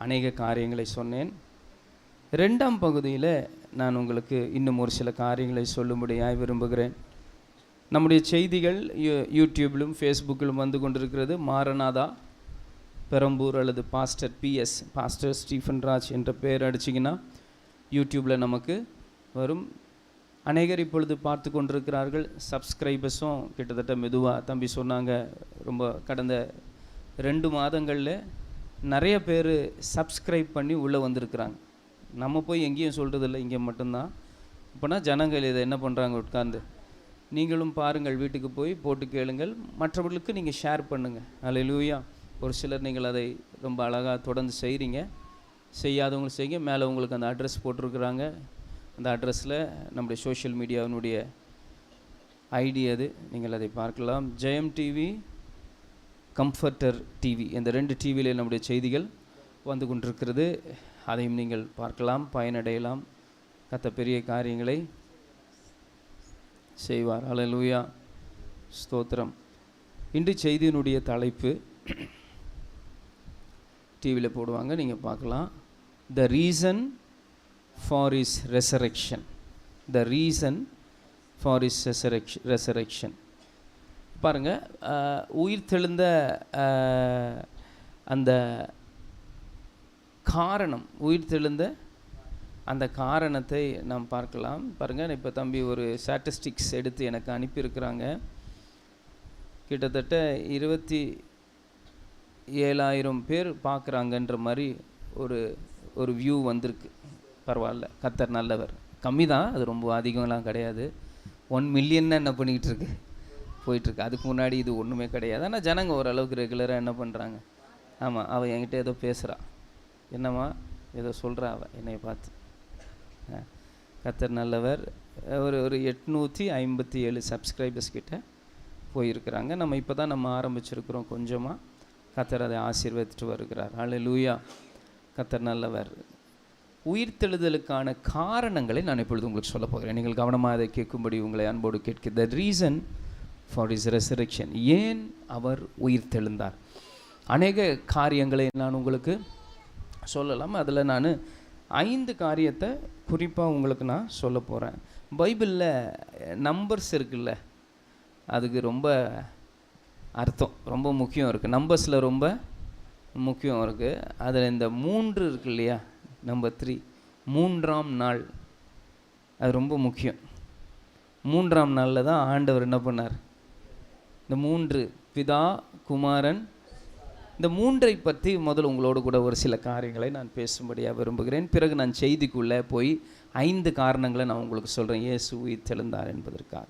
அநேக காரியங்களை சொன்னேன். 2ஆம் பகுதியில் நான் உங்களுக்கு இன்னும் ஒரு சில காரியங்களை சொல்லும்படியாய் விரும்புகிறேன். நம்முடைய செய்திகள் யூடியூபிலும் ஃபேஸ்புக்கிலும் வந்து கொண்டிருக்கிறது. மாரநாதா பெரம்பூர் அல்லது pastor PS, pastor Stephen Raj என்ற பெயர் அடிச்சிங்கன்னா யூடியூப்பில் நமக்கு வரும். அநேகர் இப்பொழுது பார்த்து கொண்டிருக்கிறார்கள். சப்ஸ்கிரைபர்ஸும் கிட்டத்தட்ட மெதுவாக தம்பி சொன்னாங்க, ரொம்ப கடந்த 2 மாதங்களில் நிறைய பேர் சப்ஸ்கிரைப் பண்ணி உள்ளே வந்திருக்கிறாங்க. நம்ம போய் எங்கேயும் சொல்கிறதில்ல, இங்கே மட்டும்தான். இப்போனா ஜனங்கள் இதை என்ன பண்ணுறாங்க, உட்கார்ந்து நீங்களும் பாருங்கள், வீட்டுக்கு போய் போட்டு கேளுங்கள், மற்றவர்களுக்கு நீங்கள் ஷேர் பண்ணுங்கள். அல்லேலூயா. ஒரு சிலர் நீங்கள் அதை ரொம்ப அழகாக தொடர்ந்து செய்கிறீங்க, செய்யாதவங்க செய்யுங்க. மேலே உங்களுக்கு அந்த அட்ரஸ் போட்டிருக்கிறாங்க. அந்த அட்ரஸில் நம்முடைய சோஷியல் மீடியாவினுடைய ஐடி அது, நீங்கள் அதை பார்க்கலாம். ஜெயம் டிவி, கம்ஃபர்டர் டிவி, இந்த 2 டிவியில் நம்முடைய செய்திகள் வந்து கொண்டிருக்கிறது. அதையும் நீங்கள் பார்க்கலாம், பயனடையலாம். கர்த்தர் பெரிய காரியங்களை செய்வார். அல்லேலூயா, ஸ்தோத்திரம். இன்று செய்தியினுடைய தலைப்பு டிவியில் போடுவாங்க, நீங்கள் பார்க்கலாம். The reason for is resurrection. The reason for is resurrection. பாருங்கள், உயிர் தெழுந்த அந்த காரணம், உயிர் தெழுந்த அந்த காரணத்தை நாம் பார்க்கலாம். பாருங்கள், இப்போ தம்பி ஒரு ஸ்டாட்டிஸ்டிக்ஸ் எடுத்து எனக்கு அனுப்பியிருக்கிறாங்க. கிட்டத்தட்ட 27,000 பேர் பார்க்குறாங்கன்ற மாதிரி ஒரு வியூ வந்திருக்கு. பரவாயில்ல, கர்த்தர் நல்லவர். கம்மி தான், அது ரொம்ப அதிகம்லாம் கிடையாது. 1 மில்லியன் என்ன பண்ணிக்கிட்டு இருக்கு, போயிட்டுருக்கு. அதுக்கு முன்னாடி இது ஒன்றுமே கிடையாது. ஆனால் ஜனங்க ஓரளவுக்கு ரெகுலராக என்ன பண்ணுறாங்க. ஆமாம், அவள் என்கிட்ட ஏதோ பேசுகிறா, என்னம்மா ஏதோ சொல்கிறா அவள் என்னை பார்த்து. கர்த்தர் நல்லவர். ஒரு 857 சப்ஸ்கிரைபர்ஸ் கிட்ட போயிருக்கிறாங்க. நம்ம இப்போ தான் ஆரம்பிச்சிருக்கிறோம் கொஞ்சமாக. கர்த்தர் அதை ஆசீர்வதித்து வருகிறார். அல்லேலூயா, கர்த்தர் நல்லவர். உயிர்த்தெழுதலுக்கான காரணங்களை நான் இப்பொழுது உங்களுக்கு சொல்ல போகிறேன். நீங்கள் கவனமாக அதை கேட்கும்படி உங்களை அன்போடு கேட்க. The reason for is resurrection. ஏன் அவர் உயிர்த்தெழுந்தார்? அநேக காரியங்களை நான் உங்களுக்கு சொல்லலாம். அதில் நான் 5 காரியத்தை குறிப்பாக உங்களுக்கு நான் சொல்ல போகிறேன். பைபிளில் நம்பர்ஸ் இருக்குல்ல, அதுக்கு ரொம்ப அர்த்தம், ரொம்ப முக்கியம் இருக்குது. நம்பர்ஸில் ரொம்ப முக்கியம் இருக்குது. அதில் இந்த 3 இருக்கு இல்லையா, நம்பர் 3, 3ஆம் நாள், அது ரொம்ப முக்கியம். 3ஆம் நாளில் தான் ஆண்டவர் என்ன பண்ணார்? இந்த 3, பிதா, குமாரன், இந்த 3ஐ பற்றி முதல்ல உங்களோடு கூட ஒரு சில காரியங்களை நான் பேசும்படியாக விரும்புகிறேன். பிறகு நான் செய்திக்குள்ளே போய் 5 காரணங்களை நான் உங்களுக்கு சொல்கிறேன் இயேசு உயிர்த்தெழுந்தார் என்பதற்காக.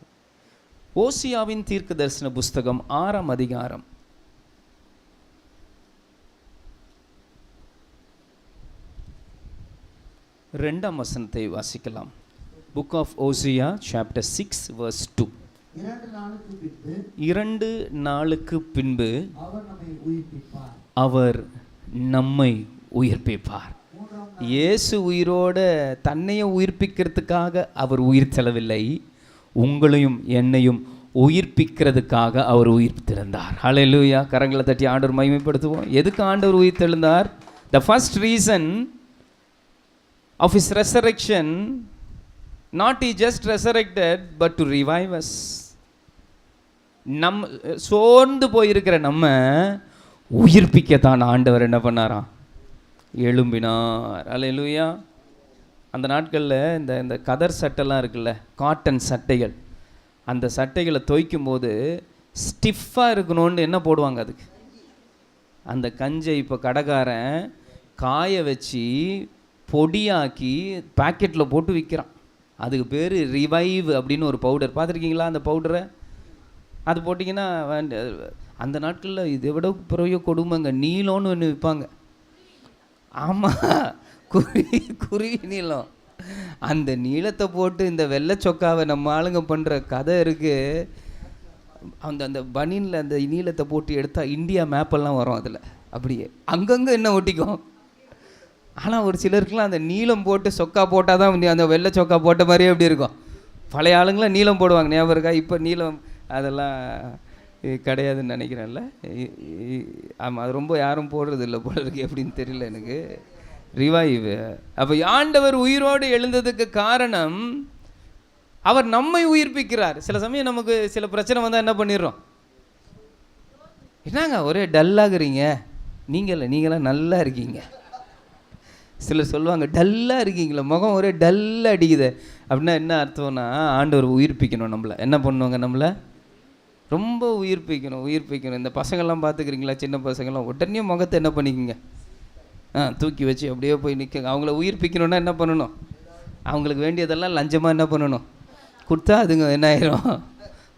ஓசியாவின் தீர்க்க தரிசன புஸ்தகம் 6ஆம் அதிகாரம் 2ஆம் வசனத்தை வாசிக்கலாம். Book of Hosea chapter 6 verse 2. 2 நாளுக்கு பின்பு அவர் நம்மை உயிர்ப்பிப்பார். இயேசு உயிரோட தன்னையை உயிர்ப்பிக்கிறதுக்காக அவர் உயிர் செல்லவில்லை, உங்களையும் என்னையும் உயிர்ப்பிக்கிறதுக்காக அவர் உயிர்த்தெழுந்தார். ஹல்லேலூயா. கரங்களை தட்டி ஆண்டவர் மகிமைப்படுத்துவோம். எதுக்கு ஆண்டவர் உயிர்த்தெழுந்தார்? The first reason of his resurrection, not he just resurrected but to revive us. சோர்ந்து போயிருக்கிற நம்ம உயிர்ப்பிக்கத்தான் ஆண்டவர் என்ன பண்ணாராம்? எழும்பினார். அல்லேலூயா. அந்த நாட்களில் இந்த கதர் சட்டைலாம் இருக்குல்ல, காட்டன் சட்டைகள், அந்த சட்டைகளை துவைக்கும் போது ஸ்டிஃபாக இருக்கணும்னு என்ன போடுவாங்க அதுக்கு? அந்த கஞ்சை இப்போ கடைக்காரன் காய வச்சு பொடியாக்கி பாக்கெட்டில் போட்டு விற்கிறான். அதுக்கு பேர் ரிவைவ் அப்படின்னு ஒரு பவுடர். பார்த்துருக்கீங்களா அந்த பவுடரை? அது போட்டிங்கன்னா அந்த நாட்களில் இதை விட பிறகு கொடுமைங்க, நீலம்னு ஒன்று விற்பாங்க. ஆமாம், குருவி நீளம். அந்த நீளத்தை போட்டு இந்த வெள்ளை சொக்காவை நம்ம ஆளுங்க பண்ணுற கதை இருக்குது. அந்த பனியில் அந்த நீளத்தை போட்டு எடுத்தால் இந்தியா மேப்பெல்லாம் வரும் அதில். அப்படியே அங்கங்கே என்ன ஒட்டிக்கும். ஆனால் ஒரு சிலருக்குலாம் அந்த நீளம் போட்டு சொக்கா போட்டால் தான் அந்த வெள்ளை சொக்கா போட்ட மாதிரியே எப்படி இருக்கும். பழைய ஆளுங்களாம் நீளம் போடுவாங்க, ஞாபகம் இருக்கா? இப்போ நீளம் அதெல்லாம் கிடையாதுன்னு நினைக்கிறேன்ல. ஆமாம், அது ரொம்ப யாரும் போடுறது இல்லை போல இருக்கு, எப்படின்னு தெரியல எனக்கு. ரிவைவ். அப்போ ஆண்டவர் உயிரோடு எழுந்ததுக்கு காரணம் அவர் நம்மை உயிர்ப்பிக்கிறார். சில சமயம் நமக்கு சில பிரச்சனை வந்தால் என்ன பண்ணிடுறோம்? என்னங்க ஒரே டல்லாகிறீங்க? நீங்களாம் நல்லா இருக்கீங்க. சிலர் சொல்லுவாங்க டல்லாக இருக்கீங்களா, முகம் ஒரே டல்லாக அடிக்குது அப்படின்னா என்ன அர்த்தம்னா ஆண்டவர் உயிர்ப்பிக்கணும் நம்மளை. என்ன பண்ணுவாங்க? நம்மளை ரொம்ப உயிர்ப்பிக்கணும். இந்த பசங்கள்லாம் பார்த்துக்கிறீங்களா? சின்ன பசங்கள்லாம் உடனே முகத்தை என்ன பண்ணிக்கோங்க, தூக்கி வச்சு அப்படியே போய் நிற்க. அவங்கள உயிர்ப்பிக்கணுன்னா என்ன பண்ணணும்? அவங்களுக்கு வேண்டியதெல்லாம் லஞ்சமாக என்ன பண்ணணும்? கொடுத்தா அதுங்க என்ன ஆயிரும்?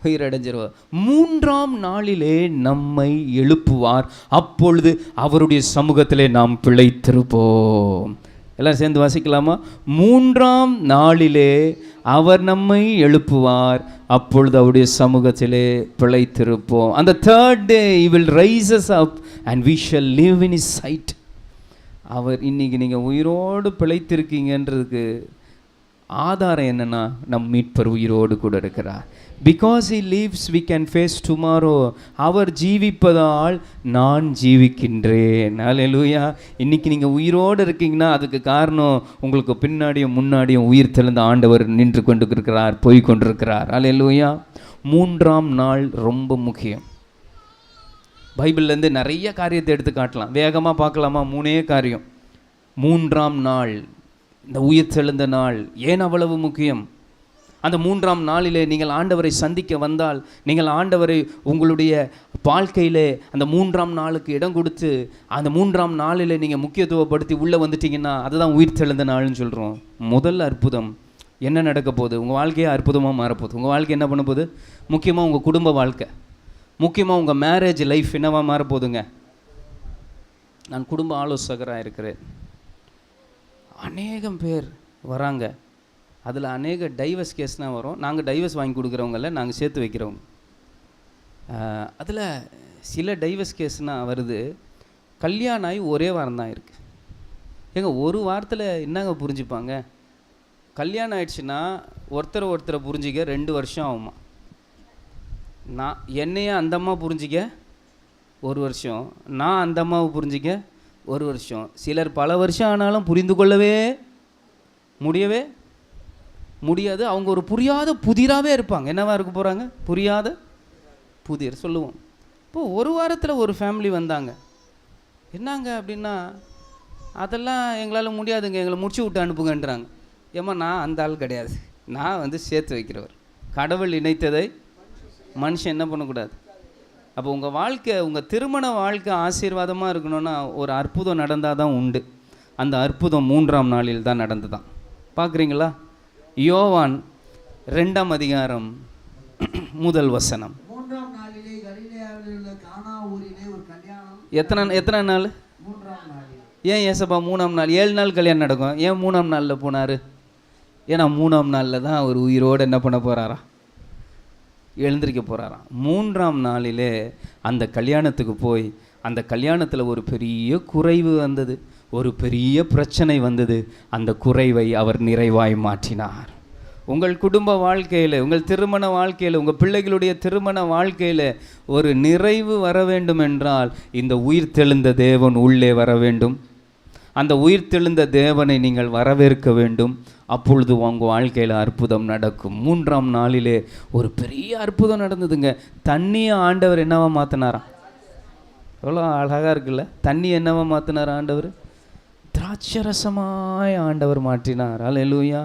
உயிரடைஞ்சிருவார். 3ஆம் நாளிலே நம்மை எழுப்புவார், அப்பொழுது அவருடைய சமூகத்திலே நாம் பிழைத்திருப்போம். எல்லாம் சேர்ந்து வாசிக்கலாமா? 3ஆம் நாளிலே அவர் நம்மை எழுப்புவார், அப்பொழுது அவருடைய சமூகத்திலே பிழைத்திருப்போம். அந்த third day he will raise us up and we shall live in his sight. அவர் இன்னைக்கு நீங்கள் உயிரோடு பிழைத்திருக்கீங்கன்றதுக்கு ஆதாரம் என்னன்னா, நம் மீட்பர் உயிரோடு கூட இருக்கிறார். Because he lives we can face tomorrow. அவர் ஜீவிப்பதால் நான் ஜீவிக்கின்றேன். அல்லேலூயா. இன்னைக்கு நீங்கள் உயிரோடு இருக்கீங்கன்னா அதுக்கு காரணம் உங்களுக்கு பின்னாடியும் முன்னாடியும் உயிர் தெழுந்த ஆண்டவர் நின்று கொண்டு இருக்கிறார், போய் கொண்டிருக்கிறார். அல்லேலூயா. 3ஆம் நாள் ரொம்ப முக்கியம். பைபிள்லேருந்து நிறைய காரியத்தை எடுத்து காட்டலாம், வேகமாக பார்க்கலாமா? 3 காரியம். 3ஆம் நாள், இந்த உயிர் தெழுந்த நாள் ஏன் அவ்வளவு முக்கியம்? அந்த 3ஆம் நாளிலே நீங்கள் ஆண்டவரை சந்திக்க வந்தால், நீங்கள் ஆண்டவரை உங்களுடைய வாழ்க்கையிலே அந்த 3ஆம் நாளுக்கு இடம் கொடுத்து அந்த 3ஆம் நாளிலே நீங்கள் முக்கியத்துவப்படுத்தி உள்ளே வந்துட்டீங்கன்னா அதுதான் உயிர் தெழுந்த நாள்னு சொல்கிறோம். முதல் அற்புதம் என்ன நடக்க போகுது? உங்கள் வாழ்க்கையே அற்புதமாக மாறப்போகுது. உங்கள் வாழ்க்கை என்ன பண்ண போகுது? முக்கியமாக உங்கள் குடும்ப வாழ்க்கை, முக்கியமாக உங்கள் மேரேஜ் லைஃப் என்னவா மாறப்போகுதுங்க? நான் குடும்ப ஆலோசகராக இருக்கிறேன். அநேகம் பேர் வராங்க, அதில் அநேக டைவர்ஸ் கேஸ்னால் வரும். நாங்கள் டைவர்ஸ் வாங்கி கொடுக்குறவங்கள நாங்கள் சேர்த்து வைக்கிறவங்க. அதில் சில டைவர்ஸ் கேஸ்னால் வருது, கல்யாணம் ஆகி ஒரே வாரம் தான் இருக்குது. ஏங்க ஒரு வாரத்தில் என்னங்க புரிஞ்சுப்பாங்க? கல்யாணம் ஆயிடுச்சுன்னா ஒருத்தரை புரிஞ்சிக்க 2 வருஷம் ஆகுமா? நான் என்னையே அந்த அம்மா புரிஞ்சிக்க 1 வருஷம், நான் அந்த அம்மாவை புரிஞ்சிக்க 1 வருஷம். சிலர் பல வருஷம் ஆனாலும் புரிந்து கொள்ளவே முடியாது. அவங்க ஒரு புரியாத புதிராகவே இருப்பாங்க. என்னவா இருக்க போகிறாங்க? புரியாத புதிர் சொல்லுவோம். இப்போது 1 வாரத்தில் ஒரு ஃபேமிலி வந்தாங்க. என்னங்க அப்படின்னா, அதெல்லாம் எங்களால் முடியாதுங்க, எங்களை முடிச்சு விட்டு அனுப்புங்கன்றாங்க. ஏம்மா, நான் அந்த ஆள் கிடையாது, நான் சேர்த்து வைக்கிறவர். கடவுள் இணைத்ததை மனுஷன் என்ன பண்ணக்கூடாது. அப்போ உங்கள் வாழ்க்கை, உங்கள் திருமண வாழ்க்கை ஆசீர்வாதமாக இருக்கணும்னா ஒரு அற்புதம் நடந்தால் தான் உண்டு. அந்த அற்புதம் 3ஆம் நாளில் தான் நடந்து தான். பார்க்குறீங்களா? யோவான் 2ஆம் அதிகாரம் 1 வசனம். 3ஆம் நாளிலே கலிலேயாவில் உள்ள கானா ஊரிலே ஒரு கல்யாணம். எத்தனை நாள்? 3ஆம் நாள். ஏன் ஏசப்பா 3ஆம் நாள்? 7 நாள் கல்யாணம் நடக்கும், ஏன் 3ஆம் நாளில் போனார்? ஏன்னா 3ஆம் நாளில் தான் அவர் உயிரோடு என்ன பண்ண போகிறாரா? எழுந்திருக்க போகிறாராம். 3ஆம் நாளிலே அந்த கல்யாணத்துக்கு போய் அந்த கல்யாணத்தில் ஒரு பெரிய குறைவு வந்தது, ஒரு பெரிய பிரச்சனை வந்தது. அந்த குறைவை அவர் நிறைவாய் மாற்றினார். உங்கள் குடும்ப வாழ்க்கையில், உங்கள் திருமண வாழ்க்கையில், உங்கள் பிள்ளைகளுடைய திருமண வாழ்க்கையில் ஒரு நிறைவு வர வேண்டும் என்றால் இந்த உயிர் தெழுந்த தேவன் உள்ளே வர வேண்டும். அந்த உயிர் தெழுந்த தேவனை நீங்கள் வரவேற்க வேண்டும். அப்பொழுது உங்கள் வாழ்க்கையில் அற்புதம் நடக்கும். 3ஆம் நாளிலே ஒரு பெரிய அற்புதம் நடந்ததுங்க. தண்ணியை ஆண்டவர் என்னவா மாற்றினாராம்? எவ்வளோ அழகாக இருக்குல்ல? தண்ணி என்னவா மாற்றினார் ஆண்டவர்? திராட்சரசமாய் ஆண்டவர் மாற்றினார். அல்லேலூயா.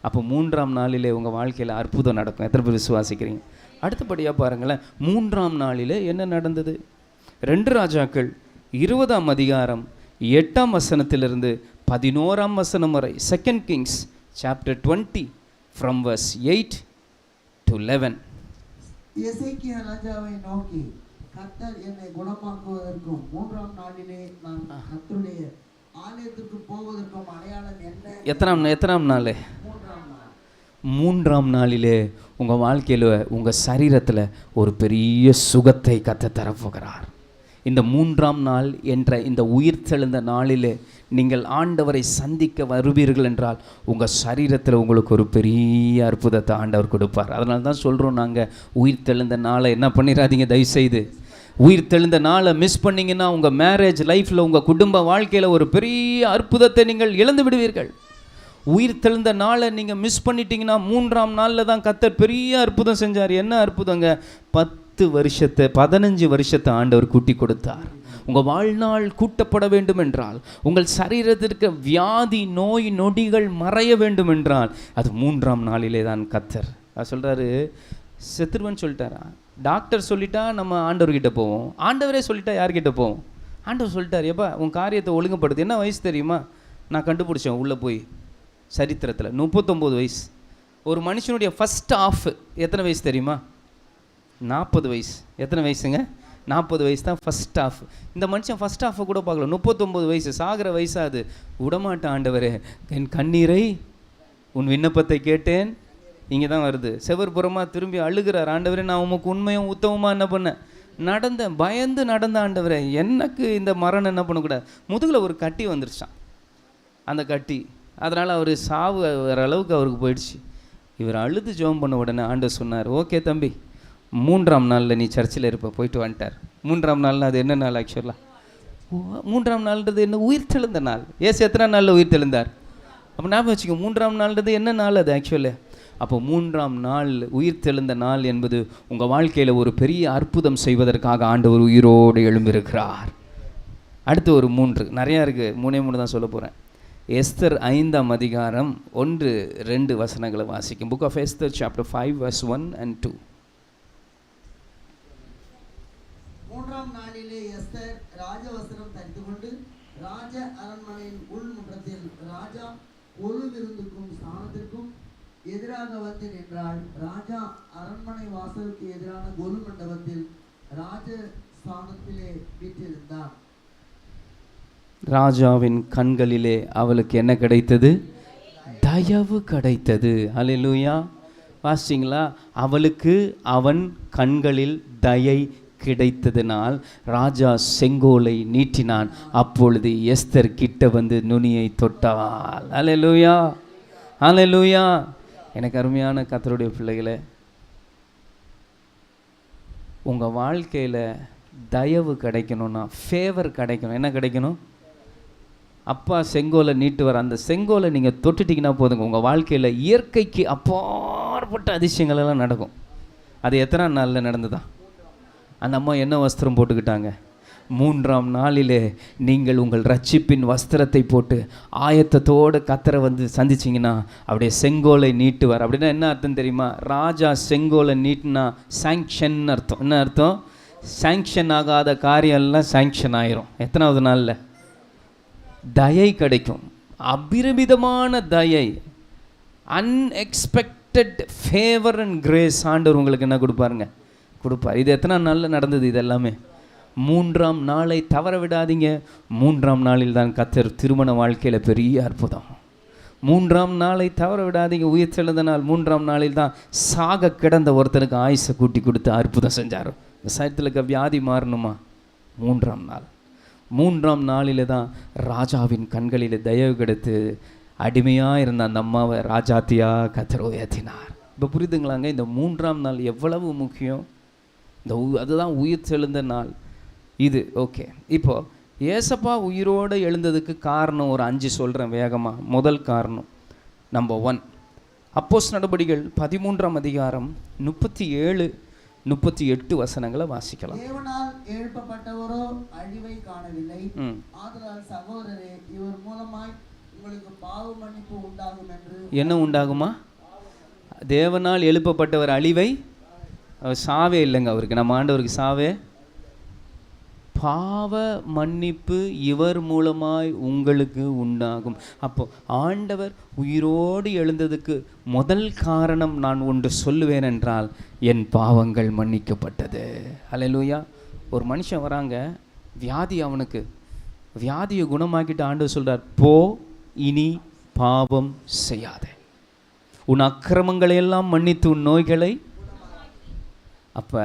அப்போ 3ஆம் நாளிலே உங்கள் வாழ்க்கையில் அற்புதம் நடக்கும். எத்தனை பேர் விசுவாசிக்கிறீங்க? அடுத்தபடியாக பாருங்களேன், 3ஆம் நாளிலே என்ன நடந்தது? 2 ராஜாக்கள் 20ஆம் அதிகாரம் 8ஆம் வசனத்திலிருந்து 11ஆம் வசனம் வரை. 2 Kings chapter 20 from verse 8 to 11. எசேக்கியா ராஜாவை நோக்கி, கர்த்தர் என்னை குணமாக்குவதற்கும் 3ஆம் நாளிலே நான் கர்த்தருடைய ஆலயத்துக்கு போவதற்கும் அடையாளம் என்ன? எத்தனாம் நாள்? 3ஆம் நாள். 3ஆம் நாளிலே உங்கள் வாழ்க்கையில், உங்கள் சரீரத்தில் ஒரு பெரிய சுகத்தை கர்த்தர் தரப்போகிறார். இந்த 3ஆம் நாள் என்ற இந்த உயிர்த்தெழுந்த நாளிலே நீங்கள் ஆண்டவரை சந்திக்க வருவீர்கள் என்றால் உங்கள் சரீரத்தில் உங்களுக்கு ஒரு பெரிய அற்புதத்தை ஆண்டவர் கொடுப்பார். அதனால தான் சொல்கிறோம், நாங்கள் உயிர்த்தெழுந்த நாளை என்ன பண்ணிடாதீங்க தயவுசெய்து. உயிர்த்தெழுந்த நாளை மிஸ் பண்ணிங்கன்னா உங்கள் மேரேஜ் லைஃப்பில், உங்கள் குடும்ப வாழ்க்கையில் ஒரு பெரிய அற்புதத்தை நீங்கள் இழந்து விடுவீர்கள். உயிர்த்தெழுந்த நாளை நீங்கள் மிஸ் பண்ணிட்டீங்கன்னா 3ஆம் நாளில் தான் கர்த்தர் பெரிய அற்புதம் செஞ்சார். என்ன அற்புதங்க? 15 வருஷத்தை ஆண்டவர் கூட்டி கொடுத்தார். உங்கள் வாழ்நாள் கூட்டப்பட வேண்டும் என்றால், உங்கள் சரீரத்திற்கு வியாதி நோய் நொடிகள் மறைய வேண்டும் என்றால், அது 3ஆம் நாளிலே தான் கர்த்தர் சொல்கிறாரு. செத்துருவன் சொல்லிட்டாரா? டாக்டர் சொல்லிட்டா நம்ம ஆண்டவர்கிட்ட போவோம். ஆண்டவரே சொல்லிட்டா யார்கிட்ட போவோம்? ஆண்டவர் சொல்லிட்டார், எப்பா உன் காரியத்தை ஒழுங்குபடுத்து. என்ன வயசு தெரியுமா? நான் கண்டுபிடிச்சேன் உள்ளே போய் சரித்திரத்தில் 39 வயசு. ஒரு மனுஷனுடைய ஃபஸ்ட் ஆஃப் எத்தனை வயசு தெரியுமா? 40 வயசு. எத்தனை வயசுங்க? 40 வயசு தான் ஃபஸ்ட் ஆஃப். இந்த மனுஷன் ஃபஸ்ட் ஆஃபை கூட பார்க்கல. 39 வயசு, சாகிற வயசாது. விடமாட்டேன் ஆண்டவரே, என் கண்ணீரை உன் விண்ணப்பத்தை கேட்டேன். இங்கே தான் வருது. செவர்புறமாக திரும்பி அழுகிறார். ஆண்டவரே, நான் உமக்கு உண்மையும் உத்தமமாக என்ன பண்ணேன்? நடந்தேன், பயந்து நடந்த ஆண்டவரே, எனக்கு இந்த மரணம் என்ன பண்ணக்கூடாது. முதுகில் ஒரு கட்டி வந்துருச்சான், அந்த கட்டி. அதனால் அவர் சாவு வர அளவுக்கு அவருக்கு போயிடுச்சு. இவர் அழுது ஜெபம் பண்ண உடனே ஆண்டவர் சொன்னார், ஓகே தம்பி, 3ஆம் நாளில் நீ சர்ச்சில் இருப்ப. போயிட்டு வந்துட்டார். 3ஆம் நாள்னா அது என்ன நாள்? ஆக்சுவலாக 3ஆம் நாள்ன்றது என்ன? உயிர்த்தெழுந்த நாள். ஏசு எத்தனை நாளில் உயிர்த்தெழுந்தார்? அப்போ ஞாபகம் வச்சுக்கோ, 3ஆம் நாள்ன்றது என்ன நாள் அது ஆக்சுவலு? அப்போ 3ஆம் நாள் உயிர்த்தெழுந்த நாள் என்பது உங்கள் வாழ்க்கையில் ஒரு பெரிய அற்புதம் செய்வதற்காக ஆண்டவர் உயிரோடு எழும்பியிருக்கிறார். அடுத்து ஒரு 3 நிறையா இருக்குது, 3 தான் சொல்ல போகிறேன். எஸ்தர் 5ஆம் அதிகாரம் 1-2 வசனங்களை வாசிக்கும். Book of Esther chapter 5 verse 1 and 2. 3ஆம் நாளிலே எஸ்தர் ராஜவஸ்திரம் தரித்து கொண்டு ராஜ அரண்மனையின் உள்முற்றத்தில் ராஜா ஒழுவிருந்துக்கும் ஸ்தானத்திற்கும் எதிராக வந்து நின்றாள். ராஜா அரண்மனை வாசலுக்கு எதிரான கொலு மண்டபத்தில் ராஜ ஸ்தானத்திலே வீற்றிருந்தார். ராஜாவின் கண்களிலே அவளுக்கு என்ன கிடைத்தது? தயவு கிடைத்தது. அல்லேலூயா. வாசிங்களா? அவளுக்கு அவன் கண்களில் தயை கிடைத்ததினால் ராஜா செங்கோலை நீட்டினான். அப்பொழுது எஸ்தர் கிட்ட வந்து நுனியை தொட்டாள். அல்லேலூயா, அல்லேலூயா. எனக்கு அருமையான கர்த்தருடைய பிள்ளைகளே, உங்கள் வாழ்க்கையில் தயவு கிடைக்கணும்னா, ஃபேவர் கிடைக்கணும். என்ன கிடைக்கணும்? அப்பா செங்கோலை நீட்டுவார். அந்த செங்கோலை நீங்கள் தொட்டுட்டிங்கன்னா போதுங்க, உங்கள் வாழ்க்கையில் இயற்கைக்கு அப்பாற்பட்ட அதிசயங்கள் எல்லாம் நடக்கும். அது எத்தனை நாளில் நடந்துதான்? அந்த அம்மா என்ன வஸ்திரம் போட்டுக்கிட்டாங்க? 3ஆம் நாளிலே நீங்கள் உங்கள் ரட்சிப்பின் வஸ்திரத்தை போட்டு ஆயத்தத்தோடு கர்த்தரை வந்து சந்திச்சிங்கன்னா அப்படியே செங்கோலை நீட்டுவார். அப்படின்னா என்ன அர்த்தம் தெரியுமா? ராஜா செங்கோலை நீட்டினா சாங்ஷன் அர்த்தம். என்ன அர்த்தம்? சாங்ஷன் ஆகாத காரியம் எல்லாம் சாங்ஷன் ஆயிரும். எத்தனாவது நாளில்? தயை கிடைக்கும். அபிரமிதமான தயை, அன்எக்ஸ்பெக்டட் ஃபேவர் அண்ட் கிரேஸ் ஆண்டவர் உங்களுக்கு என்ன கொடுப்பாருங்க? கொடுப்பார். இது எத்தனை நாளில் நடந்தது? இது எல்லாமே 3ஆம் நாளை தவற விடாதீங்க. 3ஆம் நாளில் தான் கர்த்தர் திருமண வாழ்க்கையில் பெரிய அற்புதம். 3ஆம் நாளை தவற விடாதீங்க. உயிர்த்தெழுந்த நாள் 3ஆம் நாளில் தான் சாக கிடந்த ஒருத்தனுக்கு ஆயுசை கூட்டி கொடுத்து அற்புதம் செஞ்சார். இந்த சரீரத்தில் இருக்க வியாதி மாறணுமா? 3ஆம் நாள். 3ஆம் நாளில் தான் ராஜாவின் கண்களில் தயவு கிடைத்து அடிமையாக இருந்த அந்த அம்மாவை ராஜாத்தியாக கர்த்தர் உயர்த்தினார். இப்போ புரியுதுங்களாங்க இந்த 3ஆம் நாள் எவ்வளவு முக்கியம்? அதுதான் உயிர்த்தெழுந்த நாள் இது. ஓகே, இப்போது ஏசப்பா உயிரோடு எழுந்ததுக்கு காரணம் ஒரு 5 சொல்கிறேன் வேகமாக. முதல் காரணம் நம்பர் 1, அப்போஸ்தலர் நடபடிகள் 13ஆம் அதிகாரம் 37-38 வசனங்களை வாசிக்கலாம். தேவனால் எழுப்பப்பட்டவரோ அழிவை காணவில்லை. ஆதலால் சகோதரரே, இவர் மூலமாய் உங்களுக்கு பாவ மன்னிப்பு உண்டாகும் என்று. என்ன உண்டாகுமா? தேவனால் எழுப்பப்பட்டவர் அழிவை, சாவே இல்லைங்க அவருக்கு. நம்ம ஆண்டவருக்கு சாவே. பாவ மன்னிப்பு இவர் மூலமாய் உங்களுக்கு உண்டாகும். அப்போ ஆண்டவர் உயிரோடு எழுந்ததுக்கு முதல் காரணம் நான் ஒன்று சொல்லுவேன் என்றால், என் பாவங்கள் மன்னிக்கப்பட்டது. அல்லேலூயா. ஒரு மனுஷன் வராங்க, வியாதி, அவனுக்கு வியாதியை குணமாக்கிட்டு ஆண்டவர் சொல்கிறார், போ, இனி பாவம் செய்யாதே, உன் அக்கிரமங்களை எல்லாம் மன்னித்து உன் நோய்களை. அப்போ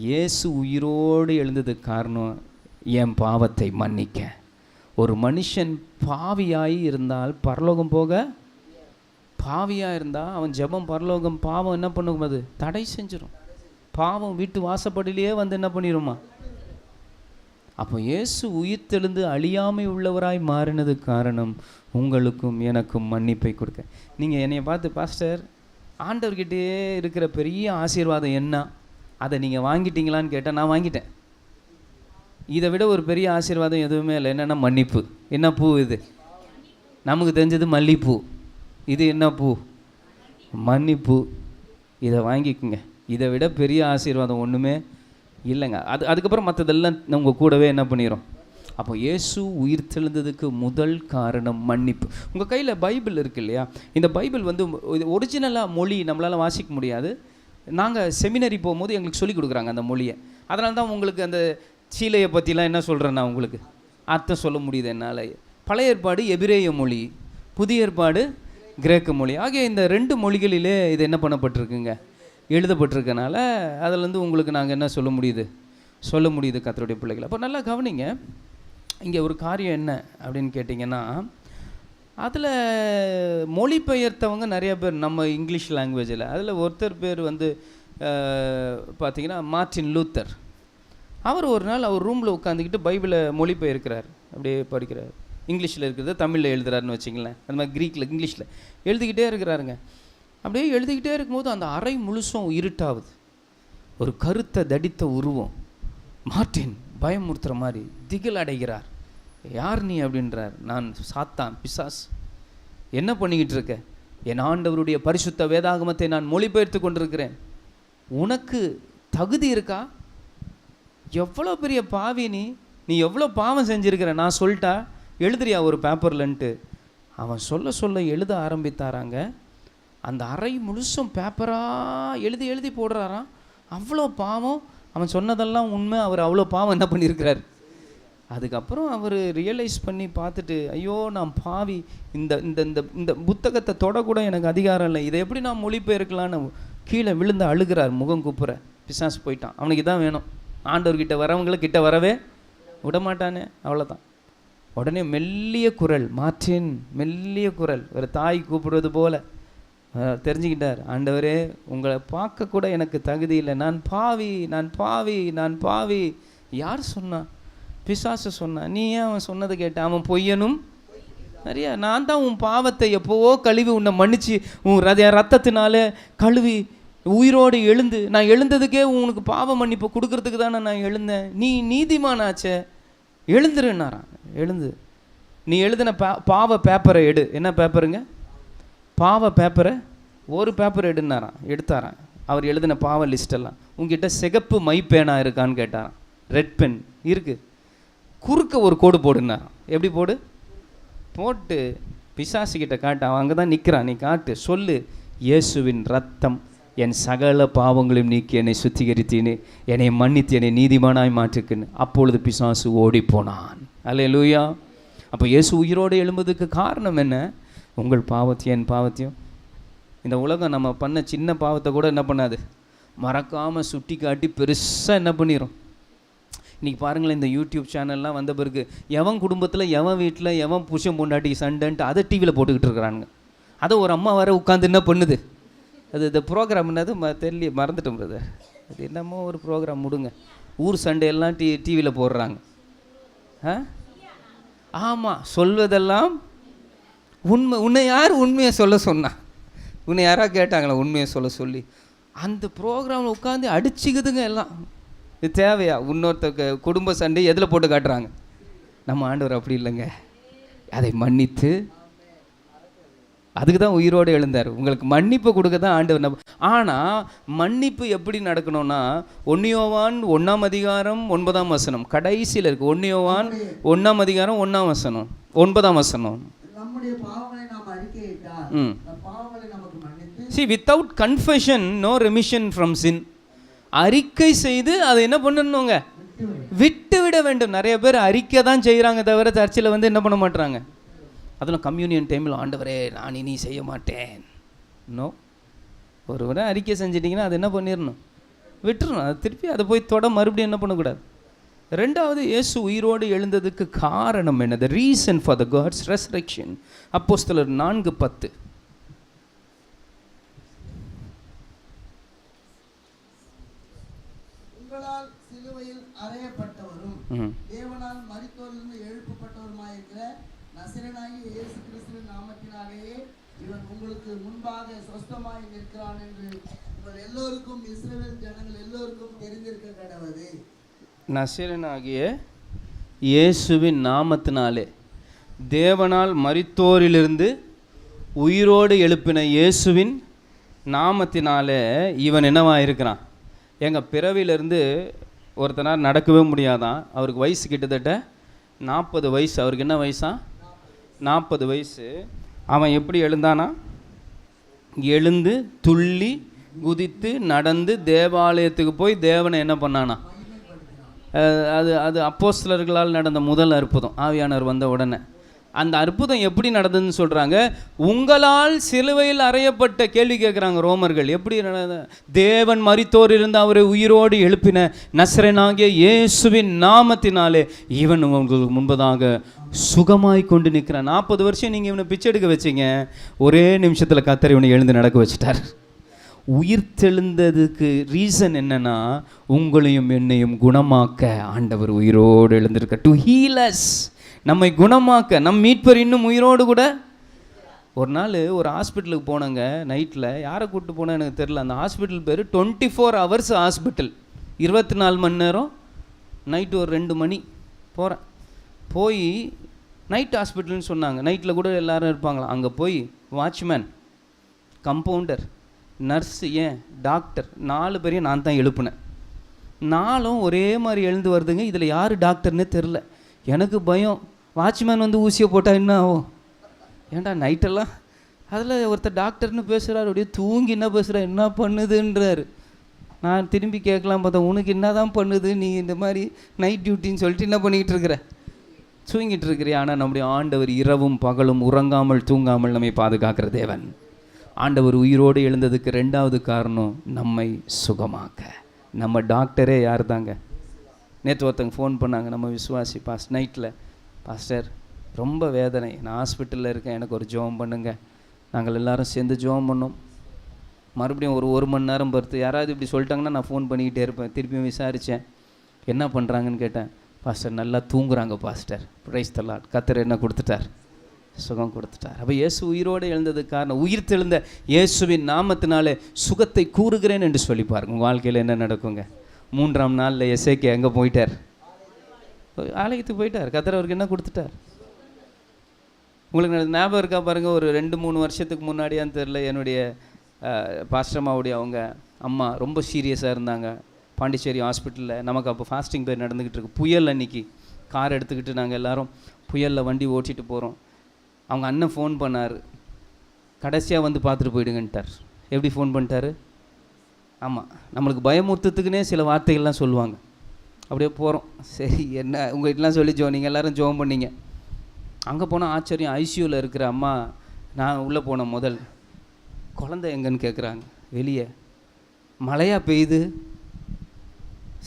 இயேசு உயிரோடு எழுந்ததுக்கு காரணம் என் பாவத்தை மன்னிக்க. ஒரு மனுஷன் பாவியாய் இருந்தால் பரலோகம் போக, பாவியாக இருந்தால் அவன் ஜெபம் பரலோகம், பாவம் என்ன பண்ணும், அது தடை செஞ்சிடும். பாவம் வீட்டு வாசப்படிலேயே வந்து என்ன பண்ணிடுமா. அப்போ இயேசு உயிர்த்தெழுந்து அழியாமை உள்ளவராய் மாறினதுக்கு காரணம் உங்களுக்கும் எனக்கும் மன்னிப்பை கொடுக்க. நீங்கள் என்னை பார்த்து, பாஸ்டர் ஆண்டவர்கிட்டே இருக்கிற பெரிய ஆசீர்வாதம் என்ன, அதை நீங்கள் வாங்கிட்டீங்களான்னு கேட்டால் நான் வாங்கிட்டேன். இதை விட ஒரு பெரிய ஆசீர்வாதம் எதுவுமே இல்லை. என்னென்னா மன்னிப்பு. என்ன பூ இது? நமக்கு தெரிஞ்சது மல்லிப்பூ. இது என்ன பூ? மன்னிப்பு. இதை வாங்கிக்குங்க. இதை விட பெரிய ஆசீர்வாதம் ஒன்றுமே இல்லைங்க. அதுக்கப்புறம் மற்றதெல்லாம் உங்கள் கூடவே என்ன பண்ணிடும். அப்போ இயேசு உயிர்த்தெழுந்ததுக்கு முதல் காரணம் மன்னிப்பு. உங்கள் கையில் பைபிள் இருக்குது இல்லையா? இந்த பைபிள் வந்து ஒரிஜினலாக மொழி நம்மளால் வாசிக்க முடியாது. நாங்கள் செமினரி போகும்போது எங்களுக்கு சொல்லிக் கொடுக்குறாங்க அந்த மொழியை. அதனால தான் உங்களுக்கு அந்த சீலையை பற்றிலாம் என்ன சொல்கிறேன் நான் உங்களுக்கு அர்த்தம் சொல்ல முடியுது என்னால். பழைய ஏற்பாடு எபிரேய மொழி, புதிய ஏற்பாடு கிரேக்க மொழி ஆகிய இந்த 2 மொழிகளிலே இது என்ன பண்ணப்பட்டிருக்குங்க, எழுதப்பட்டிருக்கனால அதிலேருந்து உங்களுக்கு நாங்கள் என்ன சொல்ல முடியுது கர்த்தருடைய பிள்ளைகள். அப்போ நல்லா கவனிங்க. இங்கே ஒரு காரியம் என்ன அப்படின்னு கேட்டிங்கன்னா, அதில் மொழிபெயர்த்தவங்க நிறைய பேர் நம்ம இங்கிலீஷ் லாங்குவேஜில். அதில் ஒருத்தர் பேர் வந்து பார்த்திங்கன்னா மார்ட்டின் லூத்தர். அவர் ஒரு நாள் அவர் ரூமில் உட்காந்துக்கிட்டு பைபிளை மொழிபெயர்க்கிறார். அப்படியே படிக்கிறார். இங்கிலீஷில் இருக்கிறத தமிழில் எழுதுறாருன்னு வச்சிங்களேன். அந்த மாதிரி க்ரீக்கில் இங்கிலீஷில் எழுதிக்கிட்டே இருக்கிறாருங்க. அப்படியே எழுதிக்கிட்டே இருக்கும்போது அந்த அறை முழுசும் இருட்டாகுது. ஒரு கருத்த தடித்த உருவம் மார்ட்டின் பயமுறுத்துகிற மாதிரி திகில் அடைகிறார். யார் நீ அப்படின்றார். நான் சாத்தான், பிசாஸ். என்ன பண்ணிக்கிட்டு இருக்க? என் ஆண்டவருடைய பரிசுத்த வேதாகமத்தை நான் மொழிபெயர்த்து கொண்டிருக்கிறேன். உனக்கு தகுதி இருக்கா? எவ்வளோ பெரிய பாவி நீ எவ்வளோ பாவம் செஞ்சுருக்கிற, நான் சொல்லிட்டா எழுதுறியா ஒரு பேப்பர்லன்ட்டு அவன் சொல்ல எழுத ஆரம்பித்தாராங்க. அந்த அறை முழுசும் பேப்பராக எழுதி போடுறாராம். அவ்வளோ பாவம். அவன் சொன்னதெல்லாம் உண்மை. அவர் அவ்வளோ பாவம் என்ன பண்ணியிருக்கிறார். அதுக்கப்புறம் அவர் ரியலைஸ் பண்ணி பார்த்துட்டு, ஐயோ நான் பாவி, இந்த இந்த இந்த இந்த புத்தகத்தை தொடக்கூட எனக்கு அதிகாரம் இல்லை, இதை எப்படி நான் மொழிபெயர்க்கலான்னு கீழே விழுந்து அழுகிறார். முகம் குப்புற. பிசாசு போயிட்டான். அவனுக்கு இதான் வேணும். ஆண்டவர்கிட்ட வரவங்களை கிட்ட வரவே விடமாட்டானே. அவ்வளோதான். உடனே மெல்லிய குரல், மார்ட்டின், மெல்லிய குரல், ஒரு தாய் கூப்பிடுவது போல தெரிஞ்சுக்கிட்டார். ஆண்டவரே, உங்களை பார்க்க கூட எனக்கு தகுதி இல்லை. நான் பாவி. யார் சொன்னா? பிசாசு சொன்னா. நீ ஏன் அவன் சொன்னதை கேட்ட? அவன் பொய்யனும் நிறையா. நான் தான் உன் பாவத்தை எப்போவோ கழுவி உன்னை மன்னிச்சு உன் ரத்தத்தினால கழுவி உயிரோடு எழுந்து, நான் எழுந்ததுக்கே உனக்கு பாவ மன்னிப்பு கொடுக்கறதுக்கு தானே நான் எழுந்தேன். நீ நீதிமானாச்சே, எழுந்துருன்னாரான். எழுந்து நீ எழுதின பாவ பேப்பரை எடு. என்ன பேப்பருங்க? பாவ பேப்பரை ஒரு பேப்பர் எடுன்னாரான். எடுத்தாரான். அவர் எழுதின பாவ லிஸ்டெல்லாம். உங்ககிட்ட சிகப்பு மைப்பேனா இருக்கான்னு கேட்டாரான். ரெட் பென் இருக்குது. குறுக்க ஒரு கோடு போடுன்னாரான். எப்படி போட்டு பிசாசுக்கிட்ட காட்டு. அவன் அங்கே தான் நிற்கிறான். நீ காட்டு, சொல்லு, இயேசுவின் ரத்தம் என் சகல பாவங்களையும் நீக்கி என்னை சுத்திகரித்தீனே, என்னை மன்னித்து என்னை நீதிமானாய் மாற்றுக்குன்னு. அப்பொழுது பிசாசு ஓடி போனான். அல்லேலூயா. அப்போ இயேசு உயிரோடு எழும்புவதுக்கு காரணம் என்ன? உங்கள் பாவத்தையும் என் பாவத்தையும். இந்த உலகம் நம்ம பண்ண சின்ன பாவத்தை கூட என்ன பண்ணாது, மறக்காமல் சுட்டி காட்டி பெருசாக என்ன பண்ணிடும். இன்றைக்கி பாருங்களேன், இந்த யூடியூப் சேனல்லாம் வந்த பிறகு எவன் குடும்பத்தில் எவன் வீட்டில் எவன் புருஷன் பொண்டாட்டி சண்டைன்ட்டு அதை டிவியில் போட்டுக்கிட்டு இருக்கிறானுங்க. அதை ஒரு அம்மா வர உட்காந்து என்ன பண்ணுது, அது இந்த ப்ரோக்ராம் என்னது தெரியல, மறந்துட்டோம் பிரதர். அது என்னமோ ஒரு ப்ரோக்ராம் முடுங்க, ஊர் சண்டையெல்லாம் டிவியில் போடுறாங்க. ஆமாம், சொல்வதெல்லாம் உண்மை. உன்னை யார் உண்மையை சொல்ல சொன்னா? உன்னை யாராவது கேட்டாங்களா உண்மையை சொல்ல சொல்லி? அந்த ப்ரோக்ராமில் உட்காந்து அடிச்சுக்குதுங்க எல்லாம். இது தேவையா? இன்னொருத்த குடும்ப சண்டை எதில் போட்டு காட்டுறாங்க. நம்ம ஆண்டவர் அப்படி இல்லைங்க. அதை மன்னித்து அதுக்கு தான் உயிரோடு எழுந்தார். உங்களுக்கு மன்னிப்பு கொடுக்க தான் ஆண்டவர். ஆனால் மன்னிப்பு எப்படி நடக்கணும்னா, 1 யோவான் 1:9 கடைசியில் இருக்குது. 1 யோவான் 1:1 9 நம்முடைய பாவங்களை நாம் அறிக்கையிட்டால் பாவங்களை நமக்கு மன்னித்து. See, without confession no remission from sin. அறிக்கை செய்து அதை என்ன பண்ணணுங்க, விட்டு விட வேண்டும். நிறைய பேர் அறிக்கை தான் செய்கிறாங்க தவிர சர்ச்சில் வந்து என்ன பண்ண மாட்டாங்க. அதெல்லாம் கம்யூனியன் டைமில், ஆண்டவரே நான் இனி செய்ய மாட்டேன். இன்னும் ஒரு முறை அறிக்கை செஞ்சிட்டிங்கன்னா அது என்ன பண்ணிடணும், விட்டுறணும். அது திருப்பி அதை போய் மறுபடியும் என்ன பண்ணக்கூடாது. ரெண்டாவது, இயேசு உயிரோடு எழுந்ததுக்கு காரணம் என்ன? The reason for the God's resurrection. அப்போஸ்தலர் 4:10. உங்களால் சிலுவையில் அறையப்பட்டவரும் தேவனால் மரித்தோரிலிருந்து எழுப்பப்பட்டவருமாயிருக்கிற நசரேயனாகிய இயேசு கிறிஸ்துவின் நாமத்தினாலேயே இவன் உங்களுக்கு முன்பாக சொஸ்தமாய் நிற்கிறான் என்று உங்கள் எல்லோருக்கும், இஸ்ரவேல் ஜனங்கள் எல்லோருக்கும் தெரிந்திருக்க கடவது. நசரேயனாகிய இயேசுவின் நாமத்தினாலே, தேவனால் மரித்தோரிலிருந்து உயிரோடு எழுப்பின இயேசுவின் நாமத்தினாலே இவன் என்னவா இருக்கிறான்? எங்கள் பிறவியிலேருந்து ஒருத்தனார் நடக்கவே முடியாதான். அவருக்கு வயசு கிட்டத்தட்ட 40 வயசு. அவருக்கு என்ன வயசா? 40 வயசு. அவன் எப்படி எழுந்தானா? எழுந்து துள்ளி குதித்து நடந்து தேவாலயத்துக்கு போய் தேவனை என்ன பண்ணானா? அது அப்போஸ்தலர்களால் நடந்த முதல் அற்புதம். ஆவியானவர் வந்த உடனே அந்த அற்புதம் எப்படி நடந்ததுன்னு சொல்கிறாங்க. உங்களால் சிலுவையில் அறையப்பட்ட, கேள்வி கேட்குறாங்க ரோமர்கள், எப்படி தேவன் மரித்தோரிலிருந்து அவரை உயிரோடு எழுப்பின நசரேயனாகிய இயேசுவின் நாமத்தினாலே இவன் உங்களுக்கு முன்பதாக சுகமாய் கொண்டு நிற்கிறான். 40 வருஷம் நீங்கள் இவனை பிச்சை எடுக்க வச்சிங்க, ஒரே நிமிஷத்தில் கர்த்தர் இவனை எழுந்து நடக்க வச்சுட்டார். உயிர்த்தெழுந்ததுக்கு ரீசன் என்னன்னா, உங்களையும் என்னையும் குணமாக்க ஆண்டவர் உயிரோடு எழுந்திருக்க. டு ஹீல் அஸ், நம்மை குணமாக்க. நம் மீட்பர் இன்னும் உயிரோடு கூட. ஒரு நாள் ஒரு ஹாஸ்பிட்டலுக்கு போனாங்க நைட்டில். யாரை கூப்பிட்டு போனால் எனக்கு தெரில. அந்த ஹாஸ்பிட்டல் பேர் 24 hours ஹாஸ்பிட்டல். 24 மணி நேரம். நைட்டு ஒரு 2 மணி போகிறேன். போய் நைட் ஹாஸ்பிட்டல்னு சொன்னாங்க. நைட்டில் கூட எல்லோரும் இருப்பாங்களாம். அங்கே போய் வாட்ச்மேன், கம்பவுண்டர், நர்ஸு, ஏன் டாக்டர் 4 பேரையும் நான் தான் எழுப்புனேன். 4ம் ஒரே மாதிரி எழுந்து வருதுங்க. இதில் யார் டாக்டர்னே தெரில. எனக்கு பயம். வாட்ச்மேன் வந்து ஊசியை போட்டால் என்ன ஆகும்? ஏன்டா நைட்டெல்லாம் அதில் ஒருத்தர் டாக்டர்னு பேசுகிறார். அப்படியே தூங்கி என்ன பேசுகிறார், என்ன பண்ணுதுன்றார். நான் திரும்பி கேட்கலாம் பார்த்தேன், உனக்கு என்ன தான் பண்ணுது? நீ இந்த மாதிரி நைட் டியூட்டின்னு சொல்லிட்டு என்ன பண்ணிக்கிட்டு இருக்கிற? தூங்கிட்டு இருக்கிறியா? ஆனால் நம்முடைய ஆண்டவர் இரவும் பகலும் உறங்காமல் தூங்காமல் நம்மை பாதுகாக்கிற தேவன். ஆண்டவர் உயிரோடு எழுந்ததுக்கு 2வது காரணம் நம்மை சுகமாக்க. நம்ம டாக்டரே யார் தாங்க? நேற்று ஒருத்தங்க ஃபோன் பண்ணாங்க, நம்ம விசுவாசி நைட்டில், பாஸ்டர் ரொம்ப வேதனை, நான் ஹாஸ்பிட்டலில் இருக்கேன், எனக்கு ஒரு ஜெபம் பண்ணுங்க. நாங்கள் எல்லோரும் சேர்ந்து ஜெபம் பண்ணோம். மறுபடியும் ஒரு 1 மணி நேரம் பொறுத்து யாராவது இப்படி சொல்லிட்டாங்கன்னா நான் ஃபோன் பண்ணிக்கிட்டே இருப்பேன். திருப்பியும் விசாரித்தேன், என்ன பண்ணுறாங்கன்னு கேட்டேன். பாஸ்டர் நல்லா தூங்குறாங்க பாஸ்டர். Praise the Lord. கர்த்தர் என்ன கொடுத்துட்டார்? சுகம் கொடுத்துட்டார். அப்போ இயேசு உயிரோடு எழுந்ததுக்கு காரணம், உயிர் தெழுந்த இயேசுவின் நாமத்தினாலே சுகத்தை கூறுகிறேன் என்று சொல்லி பாருங்க. உங்கள் வாழ்க்கையில் என்ன நடக்குங்க? 3ஆம் நாளில் எசேக்கியா எங்கே போயிட்டார்? ஆலயத்துக்கு போயிட்டார். கர்த்தர் அவருக்கு என்ன கொடுத்துட்டார்? உங்களுக்கு ஞாபகம் இருக்கா பாருங்கள், ஒரு 2-3 வருஷத்துக்கு முன்னாடியான்னு தெரில, என்னுடைய பாஸ்டர்மாவுடைய அவங்க அம்மா ரொம்ப சீரியஸாக இருந்தாங்க பாண்டிச்சேரி ஹாஸ்பிட்டலில். நமக்கு அப்போ ஃபாஸ்டிங் பேர் நடந்துக்கிட்டு இருக்கு. புயல் அன்னைக்கு கார் எடுத்துக்கிட்டு நாங்கள் எல்லோரும் புயலில் வண்டி ஓட்டிகிட்டு போகிறோம். அவங்க அண்ணன் ஃபோன் பண்ணார், கடைசியாக வந்து பார்த்துட்டு போயிடுங்கன்ட்டார். எப்படி ஃபோன் பண்ணிட்டாரு? ஆமாம், நம்மளுக்கு பயமுறுத்துறதுக்குன்னே சில வார்த்தைகள்லாம் சொல்லுவாங்க. அப்படியே போகிறோம். சரி, என்ன உங்கள் வீட்டெலாம் சொல்லி நீங்கள் எல்லோரும் ஜெபம் பண்ணீங்க. அங்கே போனால் ஆச்சரியம், ஐசியூவில் இருக்கிற அம்மா, நான் உள்ளே போன முதல் குழந்தை எங்கன்னு கேட்குறாங்க. வெளியே மழையாக பெய்யுது,